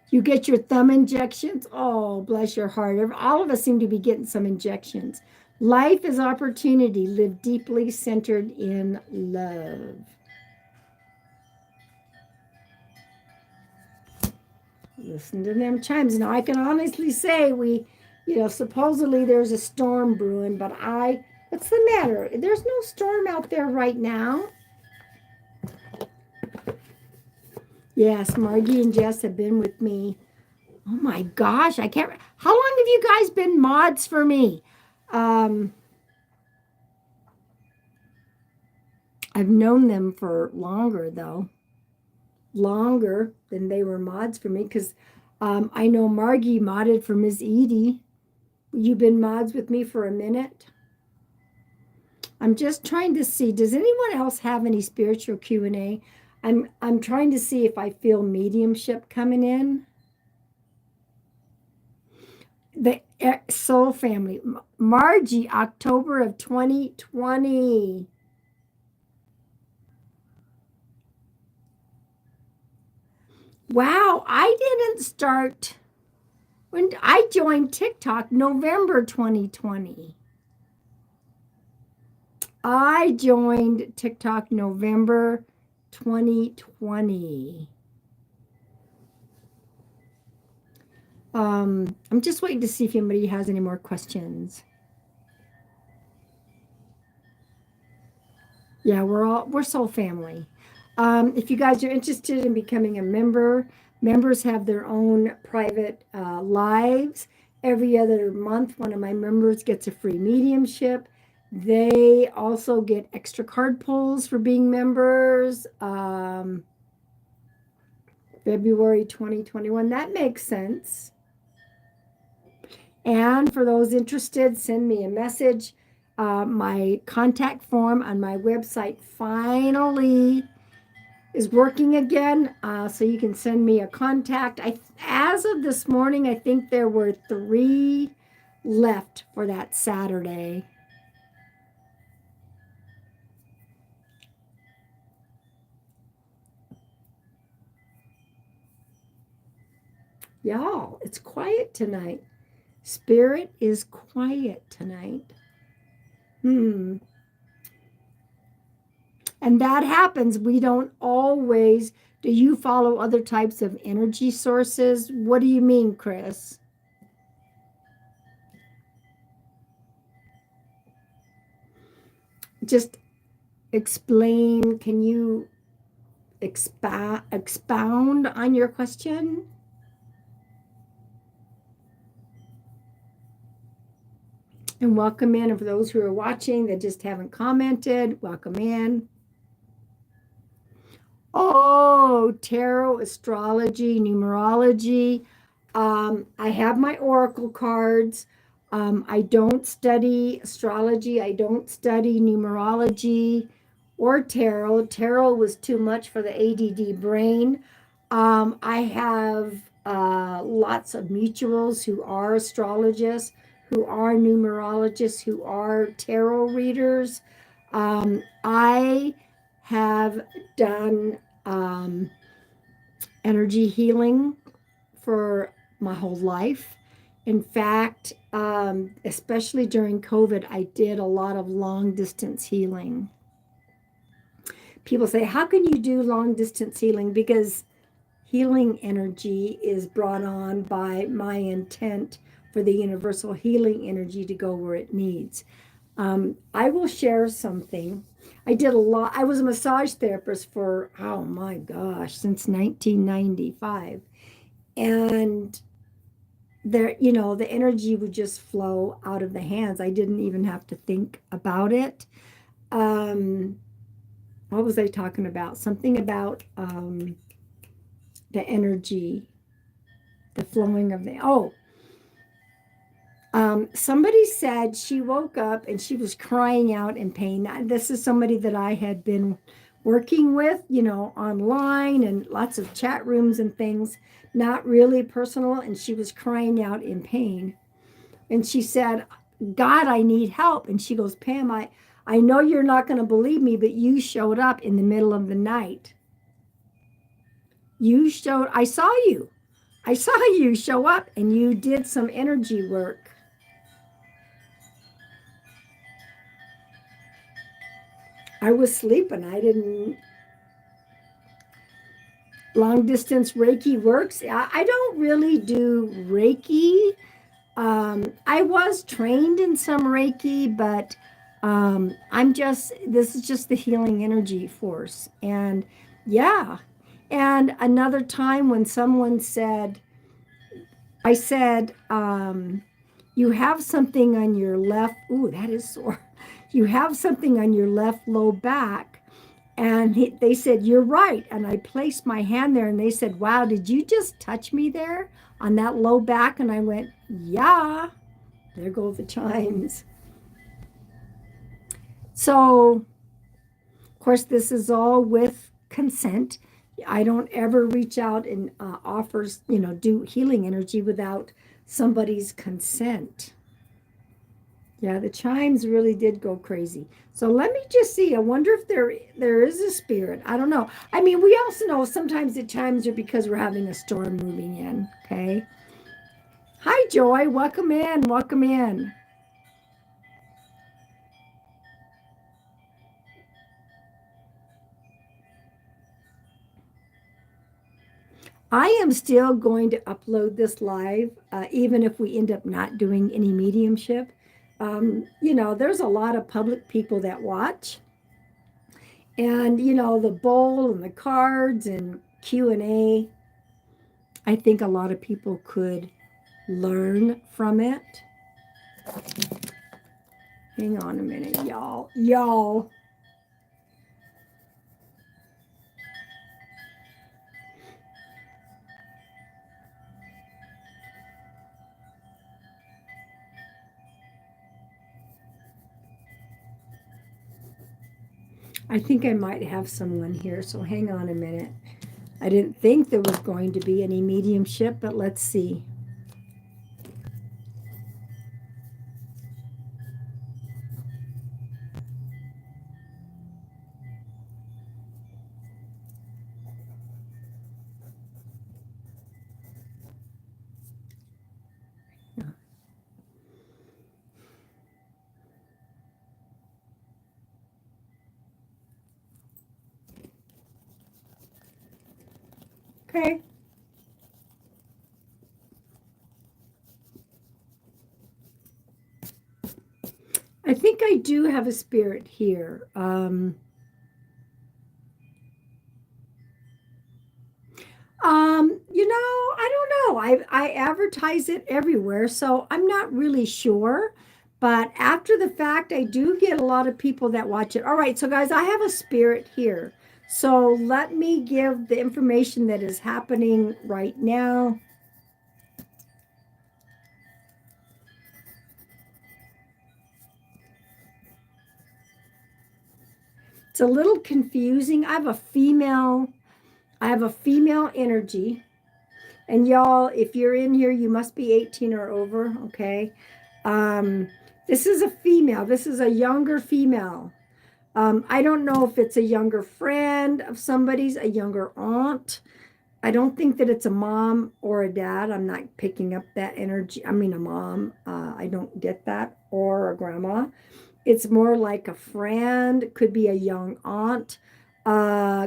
You get your thumb injections. Oh, bless your heart. All of us seem to be getting some injections. Life is opportunity. Live deeply centered in love. Listen to them chimes. Now, I can honestly say supposedly there's a storm brewing, but what's the matter? There's no storm out there right now. Yes, Margie and Jess have been with me. Oh my gosh, I can't. How long have you guys been mods for me? I've known them for longer, though. Longer than they were mods for me, because I know Margie modded for Miss Edie. You've been mods with me for a minute. I'm just trying to see, does anyone else have any spiritual Q&A? I'm trying to see if I feel mediumship coming in. The Soul Family. Margie, October of 2020. Wow, I didn't start when I joined TikTok November 2020. I joined TikTok November 2020. I'm just waiting to see if anybody has any more questions. Yeah, we're soul family. If you guys are interested in becoming a member, members have their own private lives. Every other month, one of my members gets a free mediumship. They also get extra card pulls for being members. February 2021, that makes sense. And for those interested, send me a message. My contact form on my website finally is working again, so you can send me a contact. As of this morning, I think there were 3 left for that Saturday. Y'all, it's quiet tonight. Spirit is quiet tonight. And that happens. We don't always. Do you follow other types of energy sources? What do you mean, Chris? Just explain. Can you expound on your question? And welcome in. And for those who are watching that just haven't commented, welcome in. Oh, tarot, astrology, numerology. I have my oracle cards. I don't study astrology. I don't study numerology or tarot. Tarot was too much for the ADD brain. I have lots of mutuals who are astrologists, who are numerologists, who are tarot readers. I have done energy healing for my whole life. In fact, especially during COVID, I did a lot of long distance healing. People say, how can you do long distance healing? Because healing energy is brought on by my intent for the universal healing energy to go where it needs. I will share something. I did a lot. I was a massage therapist for, oh my gosh, since 1995. And there, the energy would just flow out of the hands. I didn't even have to think about it. What was I talking about? Something about the energy, the flowing of somebody said she woke up and she was crying out in pain. This is somebody that I had been working with, online and lots of chat rooms and things, not really personal. And she was crying out in pain. And she said, God, I need help. And she goes, Pam, I know you're not going to believe me, but you showed up in the middle of the night. I saw you. I saw you show up and you did some energy work. I was sleeping. I didn't. Long distance Reiki works. I don't really do Reiki. I was trained in some Reiki, but this is just the healing energy force. And yeah. And another time when someone said, I said, you have something on your left. Ooh, that is sore. You have something on your left low back. And they said, you're right. And I placed my hand there and they said, wow, did you just touch me there on that low back? And I went, yeah, there go the chimes. So, of course, this is all with consent. I don't ever reach out and offers, do healing energy without somebody's consent. Yeah, the chimes really did go crazy. So let me just see. I wonder if there is a spirit. I don't know. I mean, we also know sometimes the chimes are because we're having a storm moving in. Okay. Hi, Joy. Welcome in. Welcome in. I am still going to upload this live, even if we end up not doing any mediumship. There's a lot of public people that watch. And, the bowl and the cards and Q&A, I think a lot of people could learn from it. Hang on a minute, y'all. Y'all. I think I might have someone here, so hang on a minute. I didn't think there was going to be any mediumship, but let's see. Okay. I think I do have a spirit here. I don't know. I advertise it everywhere, so I'm not really sure. But after the fact, I do get a lot of people that watch it. All right, so guys, I have a spirit here. So let me give the information that is happening right now. It's a little confusing. I have a female energy. And y'all, if you're in here, you must be 18 or over, okay? This is a female. This is a younger female. I don't know if it's a younger friend of somebody's, a younger aunt. I don't think that it's a mom or a dad. I'm not picking up that energy. I mean, a mom. I don't get that. Or a grandma. It's more like a friend. Could be a young aunt.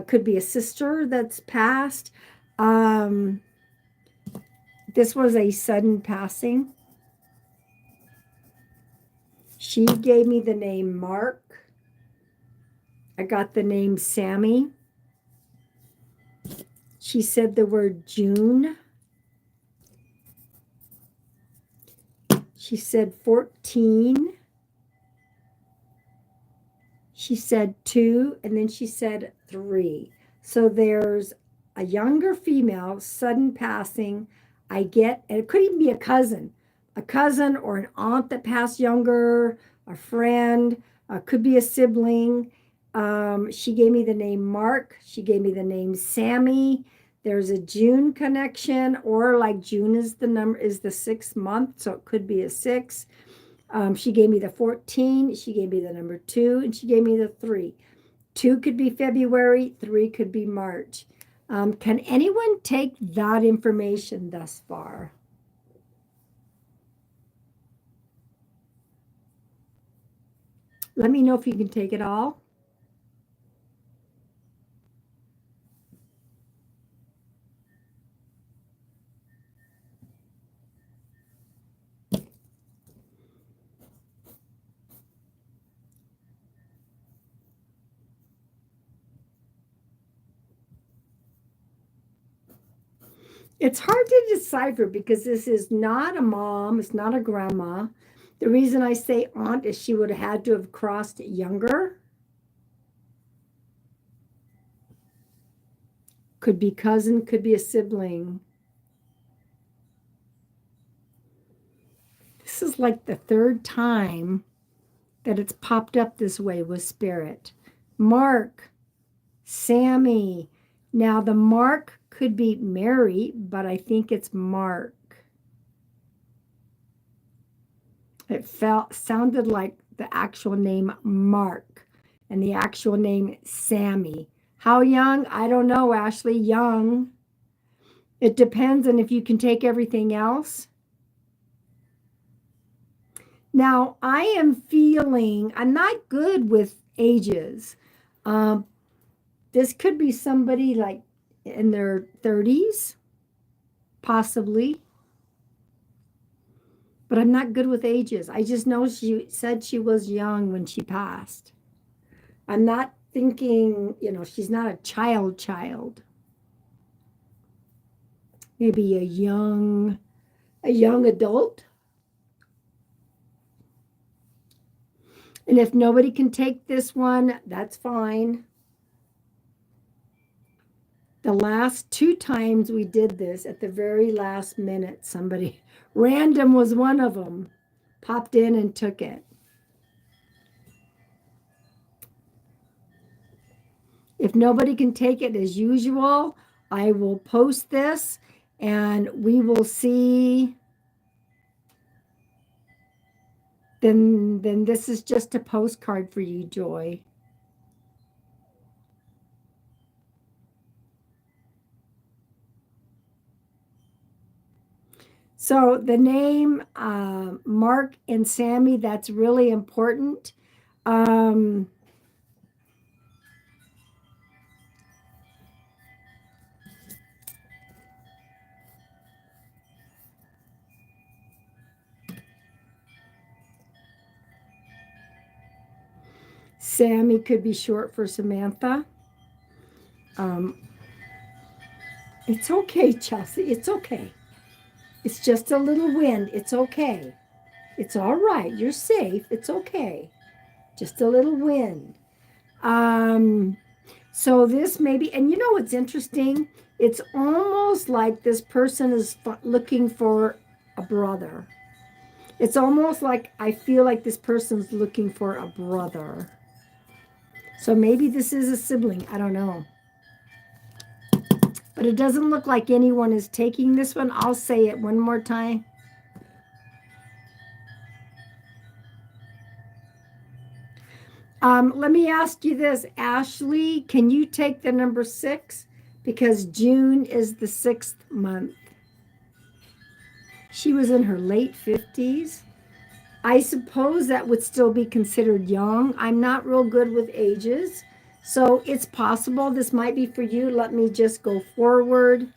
Could be a sister that's passed. This was a sudden passing. She gave me the name Mark. I got the name Sammy. She said the word June. She said 14. She said 2, and then she said 3. So there's a younger female, sudden passing. And it could even be a cousin or an aunt that passed younger, a friend, could be a sibling. She gave me the name Mark. She gave me the name Sammy. There's a June connection, or like June is the 6th month, so it could be a 6. She gave me the 14, she gave me the number 2, and she gave me the 3. 2 could be February, 3 could be March. Can anyone take that information thus far? Let me know if you can take it all. It's hard to decipher because this is not a mom, it's not a grandma. The reason I say aunt is she would have had to have crossed younger. Could be cousin, could be a sibling. This is like the 3rd time that it's popped up this way with spirit. Mark, Sammy. Now the Mark could be Mary, but I think it's Mark. It sounded like the actual name Mark and the actual name Sammy. How young? I don't know, Ashley. Young. It depends on if you can take everything else. Now, I am feeling, I'm not good with ages. This could be somebody like in their 30s, possibly. But I'm not good with ages. I just know she said she was young when she passed. I'm not thinking, she's not a child. Maybe a young adult. And if nobody can take this one, that's fine. The last 2 times we did this at the very last minute, somebody random was one of them, popped in and took it. If nobody can take it as usual, I will post this and we will see. Then this is just a postcard for you, Joy. So the name Mark and Sammy, that's really important. Sammy could be short for Samantha. It's okay, Chelsea. It's okay. It's just a little wind. It's okay. It's all right. You're safe. It's okay. Just a little wind. So this maybe, and you know what's interesting? It's almost like this person is looking for a brother. It's almost like I feel like this person's looking for a brother. So maybe this is a sibling. I don't know. But it doesn't look like anyone is taking this one. I'll say it one more time. Let me ask you this, Ashley, can you take the number 6? Because June is the 6th month. She was in her late 50s. I suppose that would still be considered young. I'm not real good with ages. So it's possible this might be for you. Let me just go forward.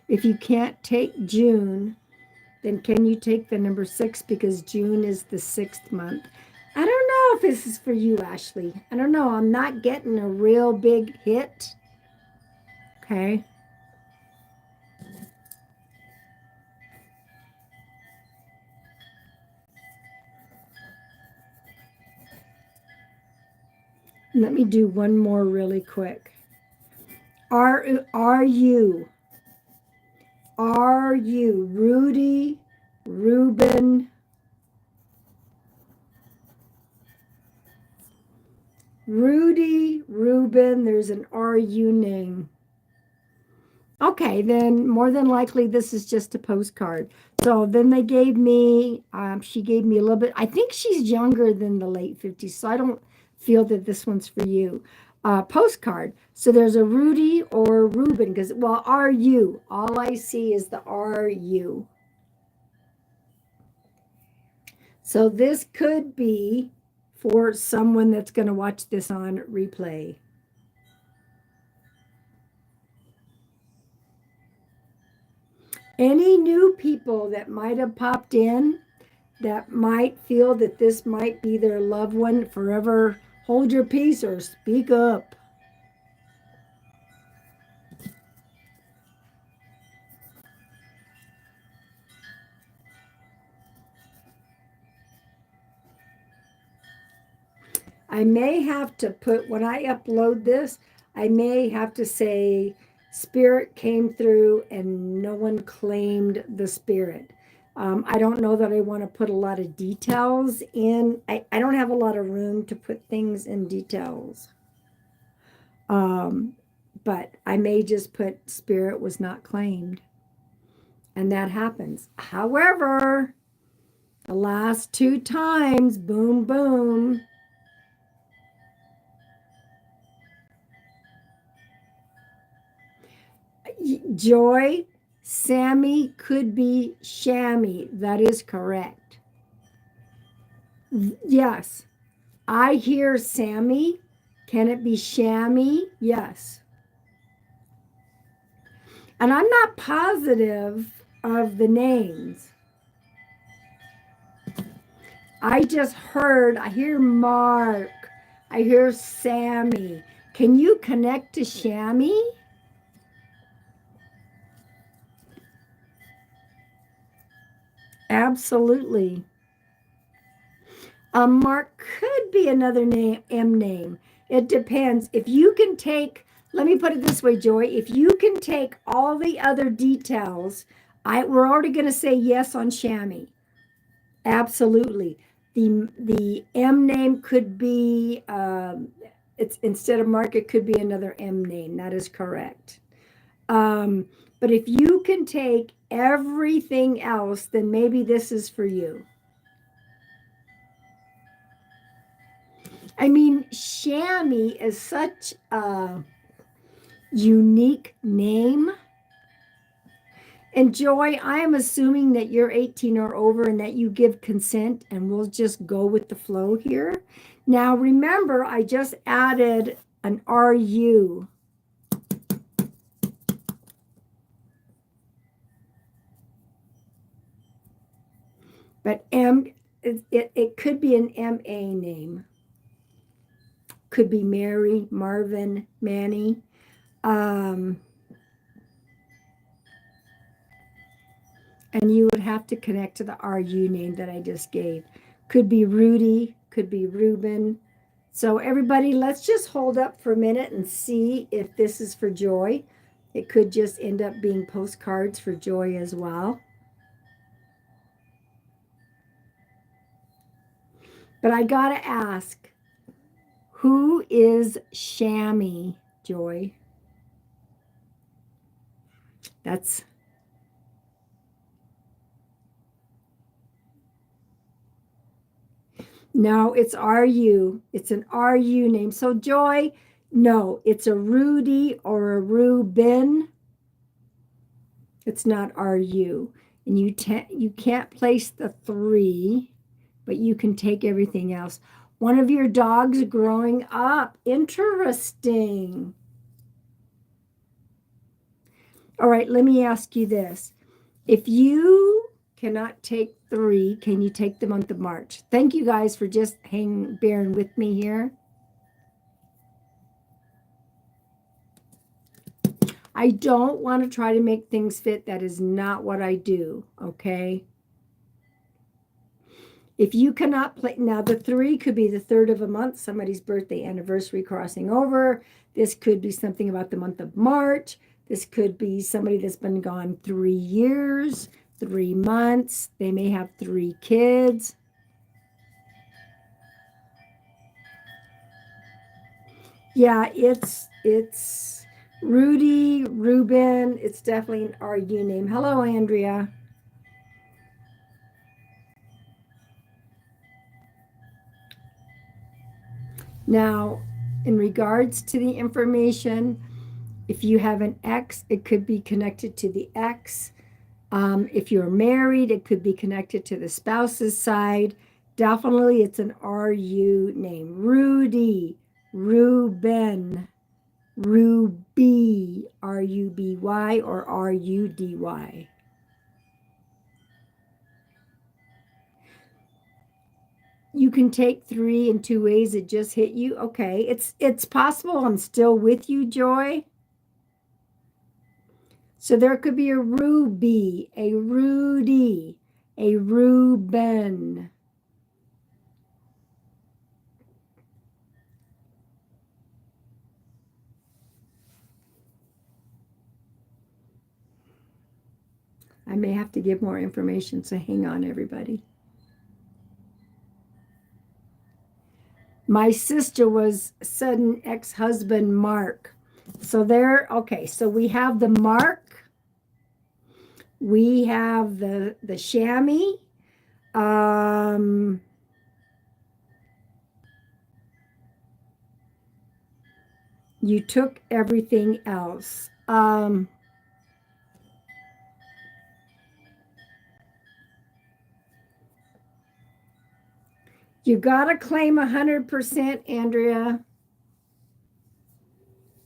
If you can't take June, then can you take the number 6 because June is the 6th month? I don't know if this is for you, Ashley. I don't know. I'm not getting a real big hit. Okay. Let me do one more really quick. Are you Rudy, Ruben, Rudy, Ruben, there's an RU name. Okay, then more than likely this is just a postcard. So then they gave me, she gave me a little bit, I think she's younger than the late 50s, so I don't feel that this one's for you. Postcard. So there's a Rudy or Ruben, because, well, RU. All I see is the RU. So this could be for someone that's going to watch this on replay. Any new people that might have popped in that might feel that this might be their loved one forever, hold your peace or speak up. I may have to put, when I upload this, I may have to say spirit came through and no one claimed the spirit. I don't know that I want to put a lot of details in. I don't have a lot of room to put things in details. But I may just put spirit was not claimed. And that happens. However, the last 2 times, boom, boom. Joy, Sammy could be Shammy. That is correct. Yes. I hear Sammy. Can it be Shammy? Yes. And I'm not positive of the names. I just heard, I hear Mark. I hear Sammy. Can you connect to Shammy? Absolutely. Mark could be another name, M name. It depends. If you can take, let me put it this way, Joy. If you can take all the other details, we're already going to say yes on Shammy. Absolutely. The M name could be, it's instead of Mark, it could be another M name. That is correct. But if you can take everything else, then maybe this is for you. I mean, Shammy is such a unique name. And Joy, I am assuming that you're 18 or over and that you give consent, and we'll just go with the flow here. Now, remember, I just added an RU. But it could be an MA name. Could be Mary, Marvin, Manny. And you would have to connect to the RU name that I just gave. Could be Rudy, could be Ruben. So everybody, let's just hold up for a minute and see if this is for Joy. It could just end up being postcards for Joy as well. But I gotta ask, who is Shammy, Joy? That's... No, it's RU. It's an RU name. So Joy, no, it's a Rudy or a Ruben. It's not RU. And you can't place the 3, but you can take everything else. One of your dogs growing up. Interesting. All right, let me ask you this. If you cannot take 3, can you take the month of March? Thank you guys for just bearing with me here. I don't want to try to make things fit. That is not what I do, okay? If you cannot play, now the 3 could be the 3rd of a month, somebody's birthday, anniversary crossing over. This could be something about the month of March. This could be somebody that's been gone 3 years, 3 months. They may have 3 kids. Yeah, it's Rudy, Ruben. It's definitely an RU name. Hello, Andrea. Now, in regards to the information, if you have an X, it could be connected to the X. If you're married, it could be connected to the spouse's side. Definitely, it's an RU name. Rudy, Ruben, Ruby, Ruby, or Rudy. You can take three in two ways. It just hit you. Okay, it's possible I'm still with you, Joy. So there could be a Ruby, a Rudy, a Ruben. I may have to give more information, so hang on, everybody. My sister was sudden ex-husband Mark. So there, okay, so we have the Mark, we have the chamois. Um, you took everything else. You gotta claim 100%, Andrea.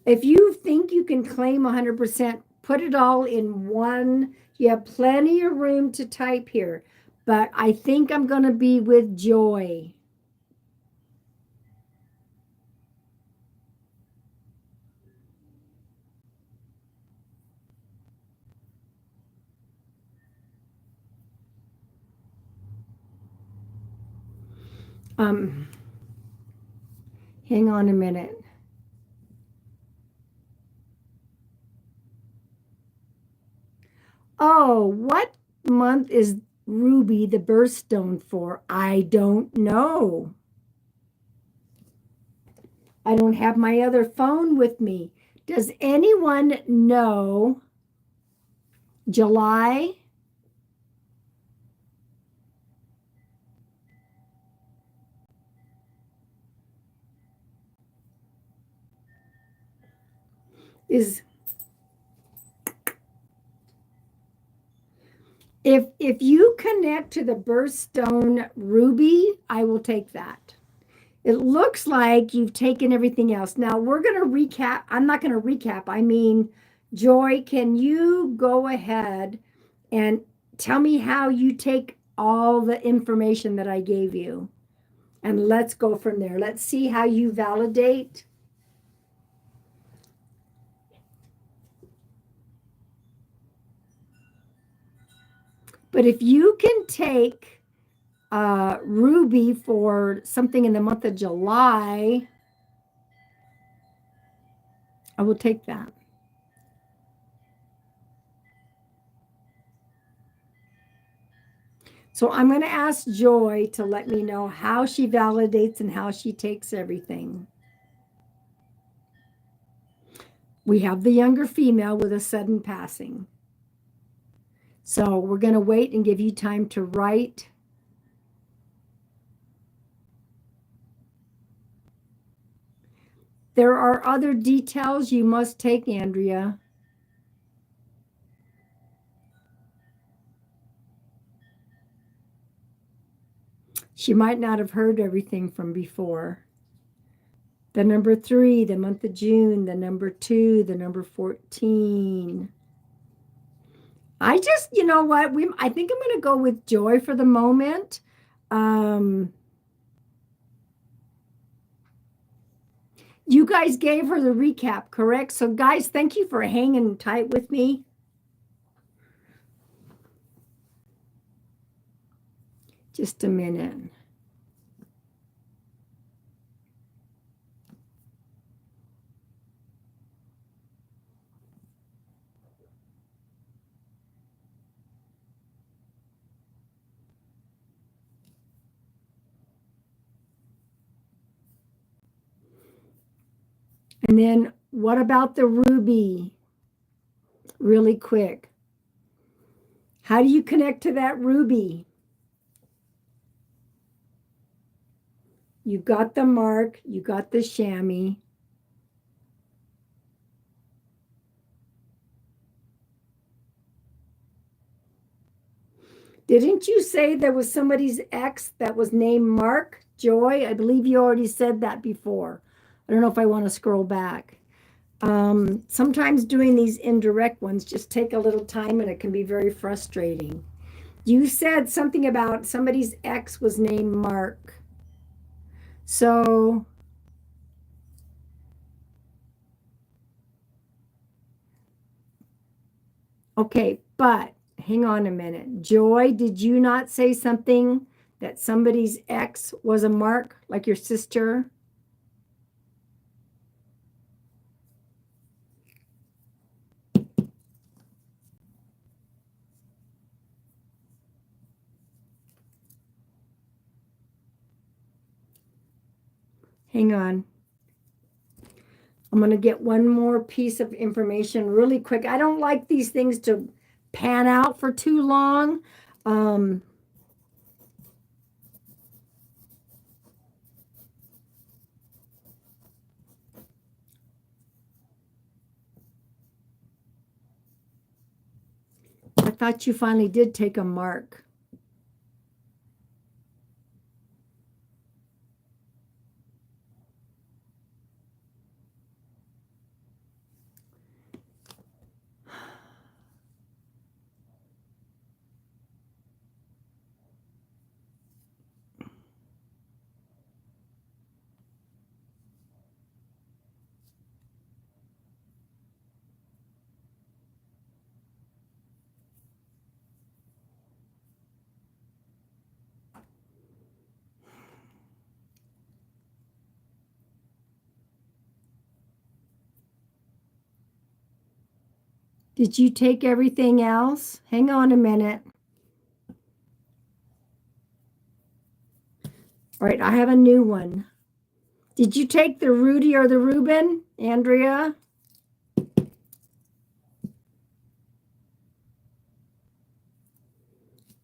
If you think you can claim 100%, put it all in one. You have plenty of room to type here, but I think I'm going to be with Joy. Um, hang on a minute. Oh, what month is Ruby the birthstone for? I don't know. I don't have my other phone with me. Does anyone know July? Is if you connect to the birthstone Ruby, I will take that. It looks like you've taken everything else. Now we're going to recap. I'm not going to recap. I mean, Joy, can you go ahead and tell me how you take all the information that I gave you? And let's go from there. Let's see how you validate. But if you can take Ruby for something in the month of July, I will take that. So I'm going to ask Joy to let me know how she validates and how she takes everything. We have the younger female with a sudden passing. So we're going to wait and give you time to write. There are other details you must take, Andrea. She might not have heard everything from before. The number 3, the month of June, the number 2, the number 14. I just, you know what? I think I'm going to go with Joy for the moment. You guys gave her the recap, correct? So, guys, thank you for hanging tight with me. Just a minute. And then what about the ruby? Really quick. How do you connect to that ruby? You got the mark, you got the chamois. Didn't you say there was somebody's ex that was named Mark Joy? I believe you already said that before. I don't know if I want to scroll back. Sometimes doing these indirect ones just take a little time and it can be very frustrating. You said something about somebody's ex was named Mark. So, okay, but hang on a minute. Joy, did you not say something that somebody's ex was a Mark, like your sister? Hang on. I'm going to get one more piece of information really quick. I don't like these things to pan out for too long. Um, I thought you finally did take a mark. Did you take everything else? Hang on a minute. All right, I have a new one. Did you take the Rudy or the Reuben, Andrea?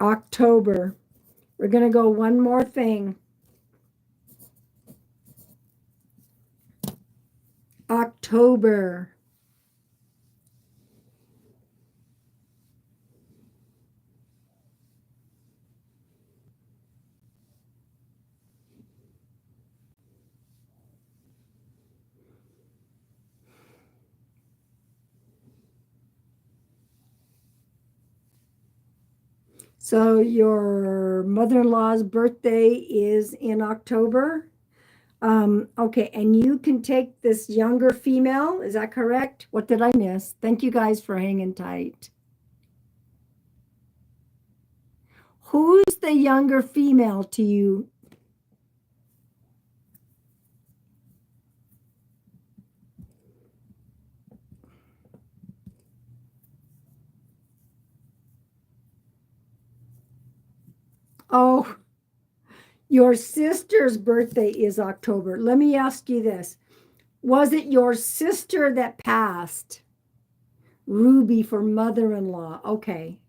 October. We're going to go one more thing. October. So your mother-in-law's birthday is in October. Okay, and you can take this younger female, is that correct? What did I miss? Thank you guys for hanging tight. Who's the younger female to you? Oh, your sister's birthday is October. Let me ask you this. Was it your sister that passed? Ruby for mother-in-law. Okay.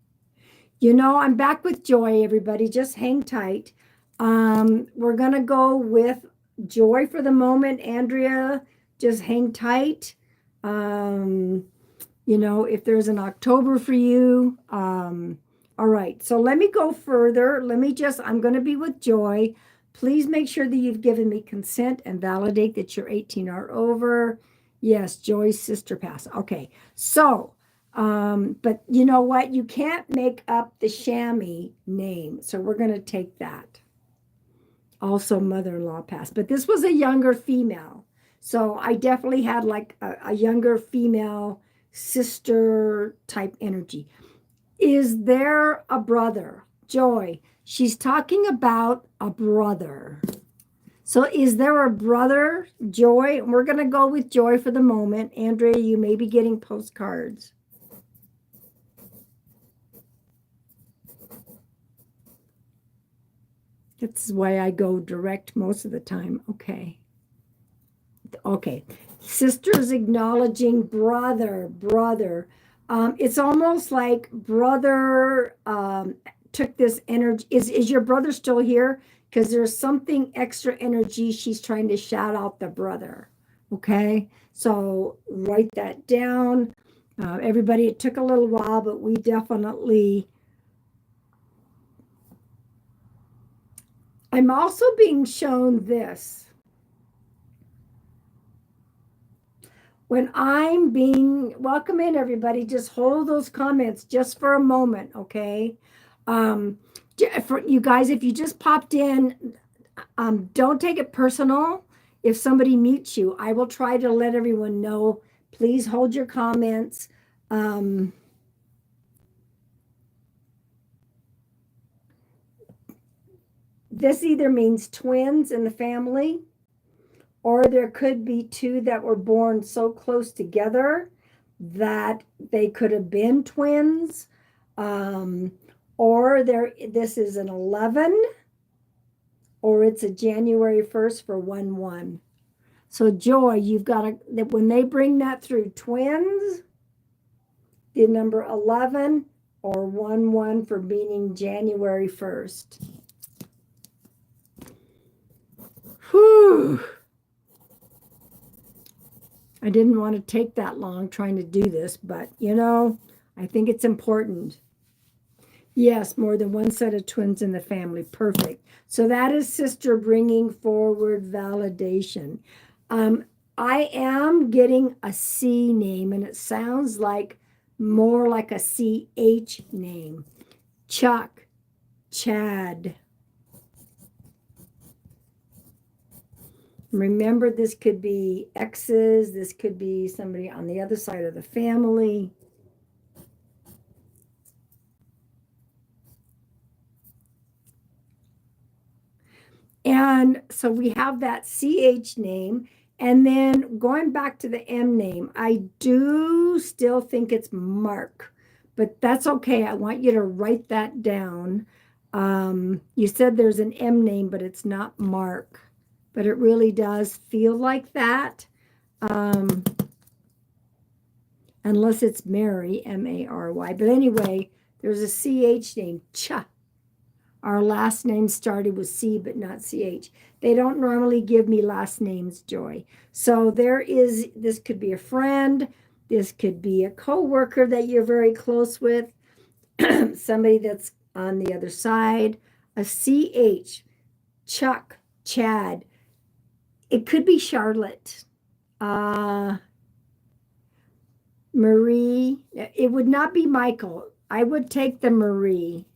You know, I'm back with Joy, everybody. Just hang tight. We're going to go with Joy for the moment. Andrea, just hang tight. You know, if there's an October for you. All right. So let me go further. I'm going to be with Joy. Please make sure that you've given me consent and validate that you're 18 or over. Yes, Joy's sister passed. Okay. So, but you know what? You can't make up the chamois name. So we're going to take that. Also, mother-in-law passed. But this was a younger female. So I definitely had like a younger female sister type energy. Is there a brother? Joy, she's talking about a brother. So is there a brother, Joy? We're going to go with Joy for the moment. Andrea, you may be getting postcards. That's why I go direct most of the time. Okay. Okay. Sisters acknowledging brother. It's almost like brother took this energy. Is your brother still here? Because there's something extra energy. She's trying to shout out the brother. Okay. So write that down. Everybody, it took a little while, but we definitely. I'm also being shown this. When I'm being, welcome in everybody, just hold those comments just for a moment, okay? For you guys, if you just popped in, don't take it personal. If somebody mutes you, I will try to let everyone know. Please hold your comments. This either means twins in the family, or there could be two that were born so close together that they could have been twins. Or this is an 11, or it's a January 1st for 1-1. So Joy, you've got to, when they bring that through twins, the number 11 or 1-1 for meaning January 1st. Whew. I didn't want to take that long trying to do this, but I think it's important. Yes, more than one set of twins in the family. Perfect. So that is sister bringing forward validation. I am getting a C name, and it sounds like more like a CH name. Chuck, Chad. Remember, this could be exes. This could be somebody on the other side of the family. And so we have that CH name. And then going back to the M name, I do still think it's Mark, but that's okay. I want you to write that down. You said there's an M name, but it's not Mark, but it really does feel like that. Unless it's Mary, M-A-R-Y. But anyway, there's a CH name, Cha. Our last name started with C, but not CH. They don't normally give me last names, Joy. So this could be a friend. This could be a coworker that you're very close with. Somebody that's on the other side. A CH, Chuck, Chad. It could be Charlotte. Marie. It would not be Michael. I would take the Marie.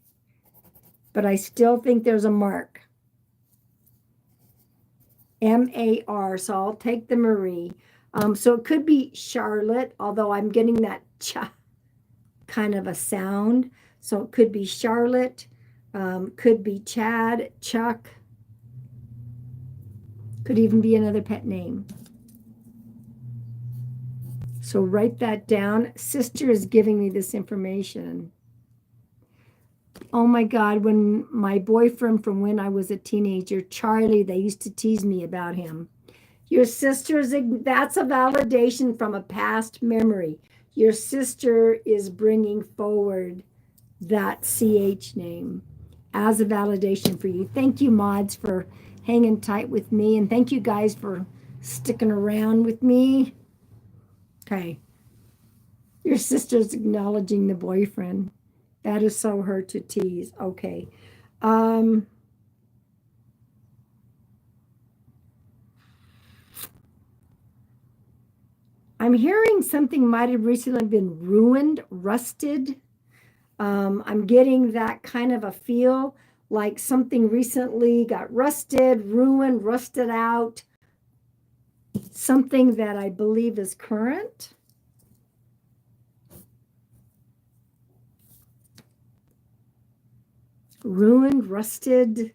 But I still think there's a Mark. M-A-R, so I'll take the Marie. So it could be Charlotte, although I'm getting that cha kind of a sound. So it could be Charlotte, could be Chad, Chuck. Could even be another pet name. So write that down. Sister is giving me this information. Oh my God, when my boyfriend from when I was a teenager, Charlie, they used to tease me about him. Your sister's, that's a validation from a past memory. Your sister is bringing forward that CH name as a validation for you. Thank you, mods, for hanging tight with me. And thank you guys for sticking around with me. Okay. Your sister's acknowledging the boyfriend. That is so her to tease. Okay. I'm hearing something might have recently been ruined, rusted. I'm getting that kind of a feel like something recently got rusted, ruined, rusted out. Something that I believe is current. Ruined, rusted,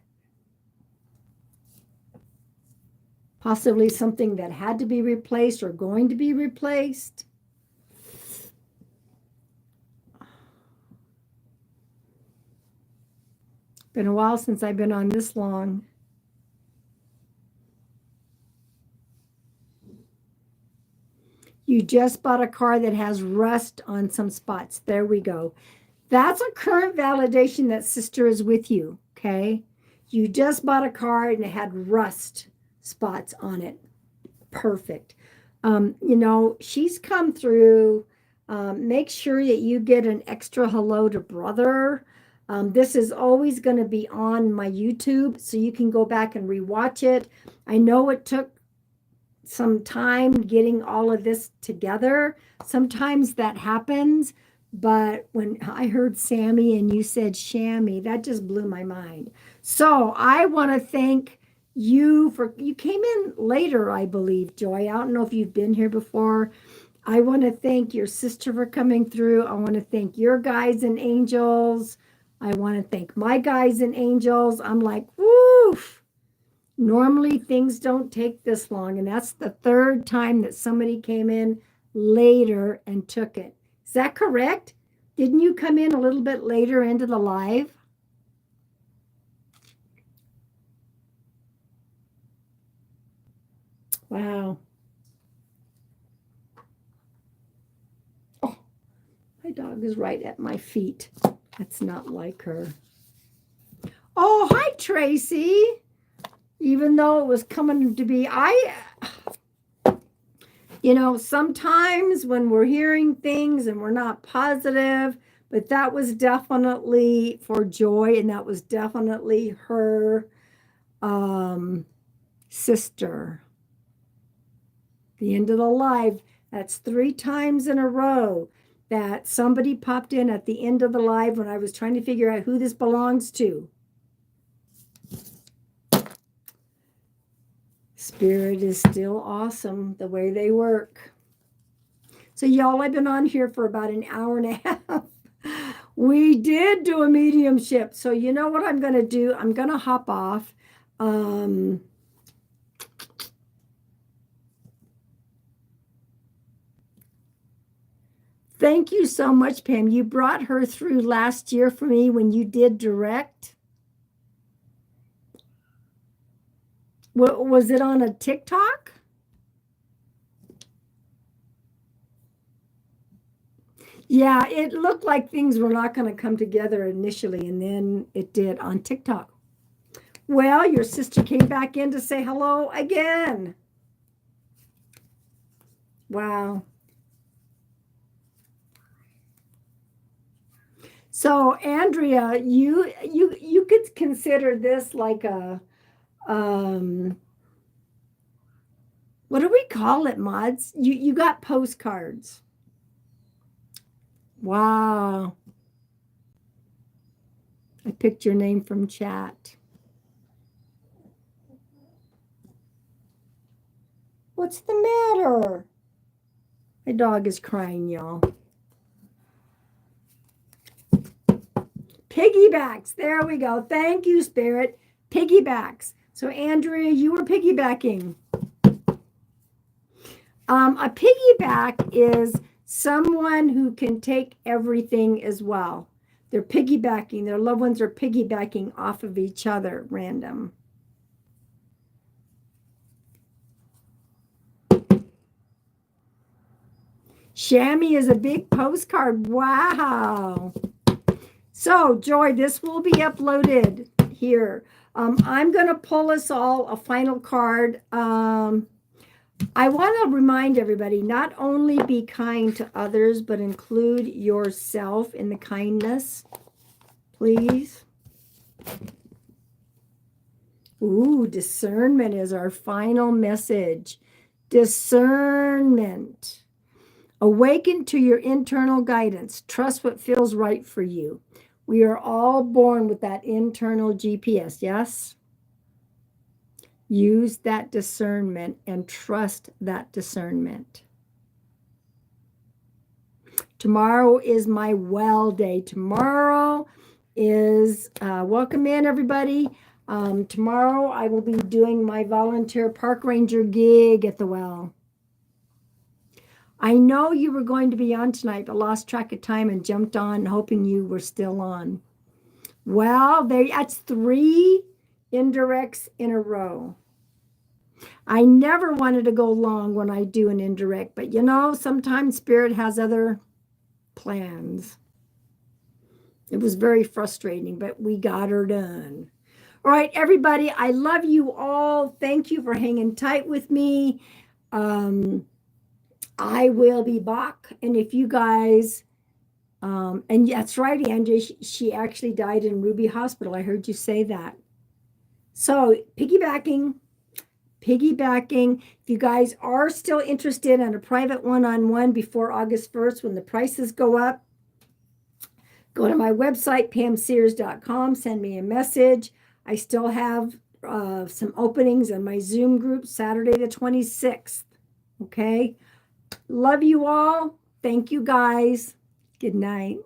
possibly something that had to be replaced or going to be replaced. Been a while since I've been on this long. You just bought a car that has rust on some spots. There we go. That's a current validation that sister is with you, okay? You just bought a car and it had rust spots on it. Perfect. You know, she's come through. Make sure that you get an extra hello to brother. This is always going to be on my YouTube, so you can go back and rewatch it. I know it took some time getting all of this together. Sometimes that happens, but when I heard Sammy and you said Shammy, that just blew my mind. So I want to thank you you came in later, I believe, Joy. I don't know if you've been here before. I want to thank your sister for coming through. I want to thank your guides and angels. I want to thank my guides and angels. I'm like, woof. Normally things don't take this long. And that's the third time that somebody came in later and took it. Is that correct? Didn't you come in a little bit later into the live? Wow. Oh, my dog is right at my feet. That's not like her. Oh, hi, Tracy. Even though it was coming to be, you know, sometimes when we're hearing things and we're not positive, but that was definitely for Joy, and that was definitely her sister. The end of the live, that's 3 times in a row that somebody popped in at the end of the live when I was trying to figure out who this belongs to. Spirit is still awesome the way they work. So y'all, I've been on here for about an hour and a half. We did do a mediumship. So you know what I'm going to do? I'm going to hop off. Thank you so much, Pam. You brought her through last year for me when you did direct. What, was it on a TikTok? Yeah, it looked like things were not going to come together initially, and then it did on TikTok. Well, your sister came back in to say hello again. Wow. So, Andrea, you could consider this like a what do we call it, mods? You got postcards. Wow. I picked your name from chat. What's the matter? My dog is crying, y'all. Piggybacks. There we go. Thank you, Spirit. Piggybacks. So, Andrea, you were piggybacking. A piggyback is someone who can take everything as well. They're piggybacking. Their loved ones are piggybacking off of each other, random. Shammy is a big postcard. Wow. So, Joy, this will be uploaded here. I'm going to pull us all a final card. I want to remind everybody, not only be kind to others, but include yourself in the kindness, please. Ooh, discernment is our final message. Discernment. Awaken to your internal guidance. Trust what feels right for you. We are all born with that internal GPS, yes? Use that discernment and trust that discernment. Tomorrow is my well day. Tomorrow is, welcome in everybody. Tomorrow I will be doing my volunteer park ranger gig at the well. I know you were going to be on tonight, but lost track of time and jumped on hoping you were still on. Well, that's 3 indirects in a row. I never wanted to go long when I do an indirect, but you know, sometimes Spirit has other plans. It was very frustrating, but we got her done. All right, everybody, I love you all. Thank you for hanging tight with me. I will be back. And if you guys, and that's right, Andrea, she actually died in Ruby Hospital. I heard you say that. So piggybacking, if you guys are still interested in a private one-on-one before August 1st, when the prices go up, go to my website, pamsears.com, send me a message. I still have some openings in my Zoom group Saturday the 26th. Okay. Love you all. Thank you guys. Good night.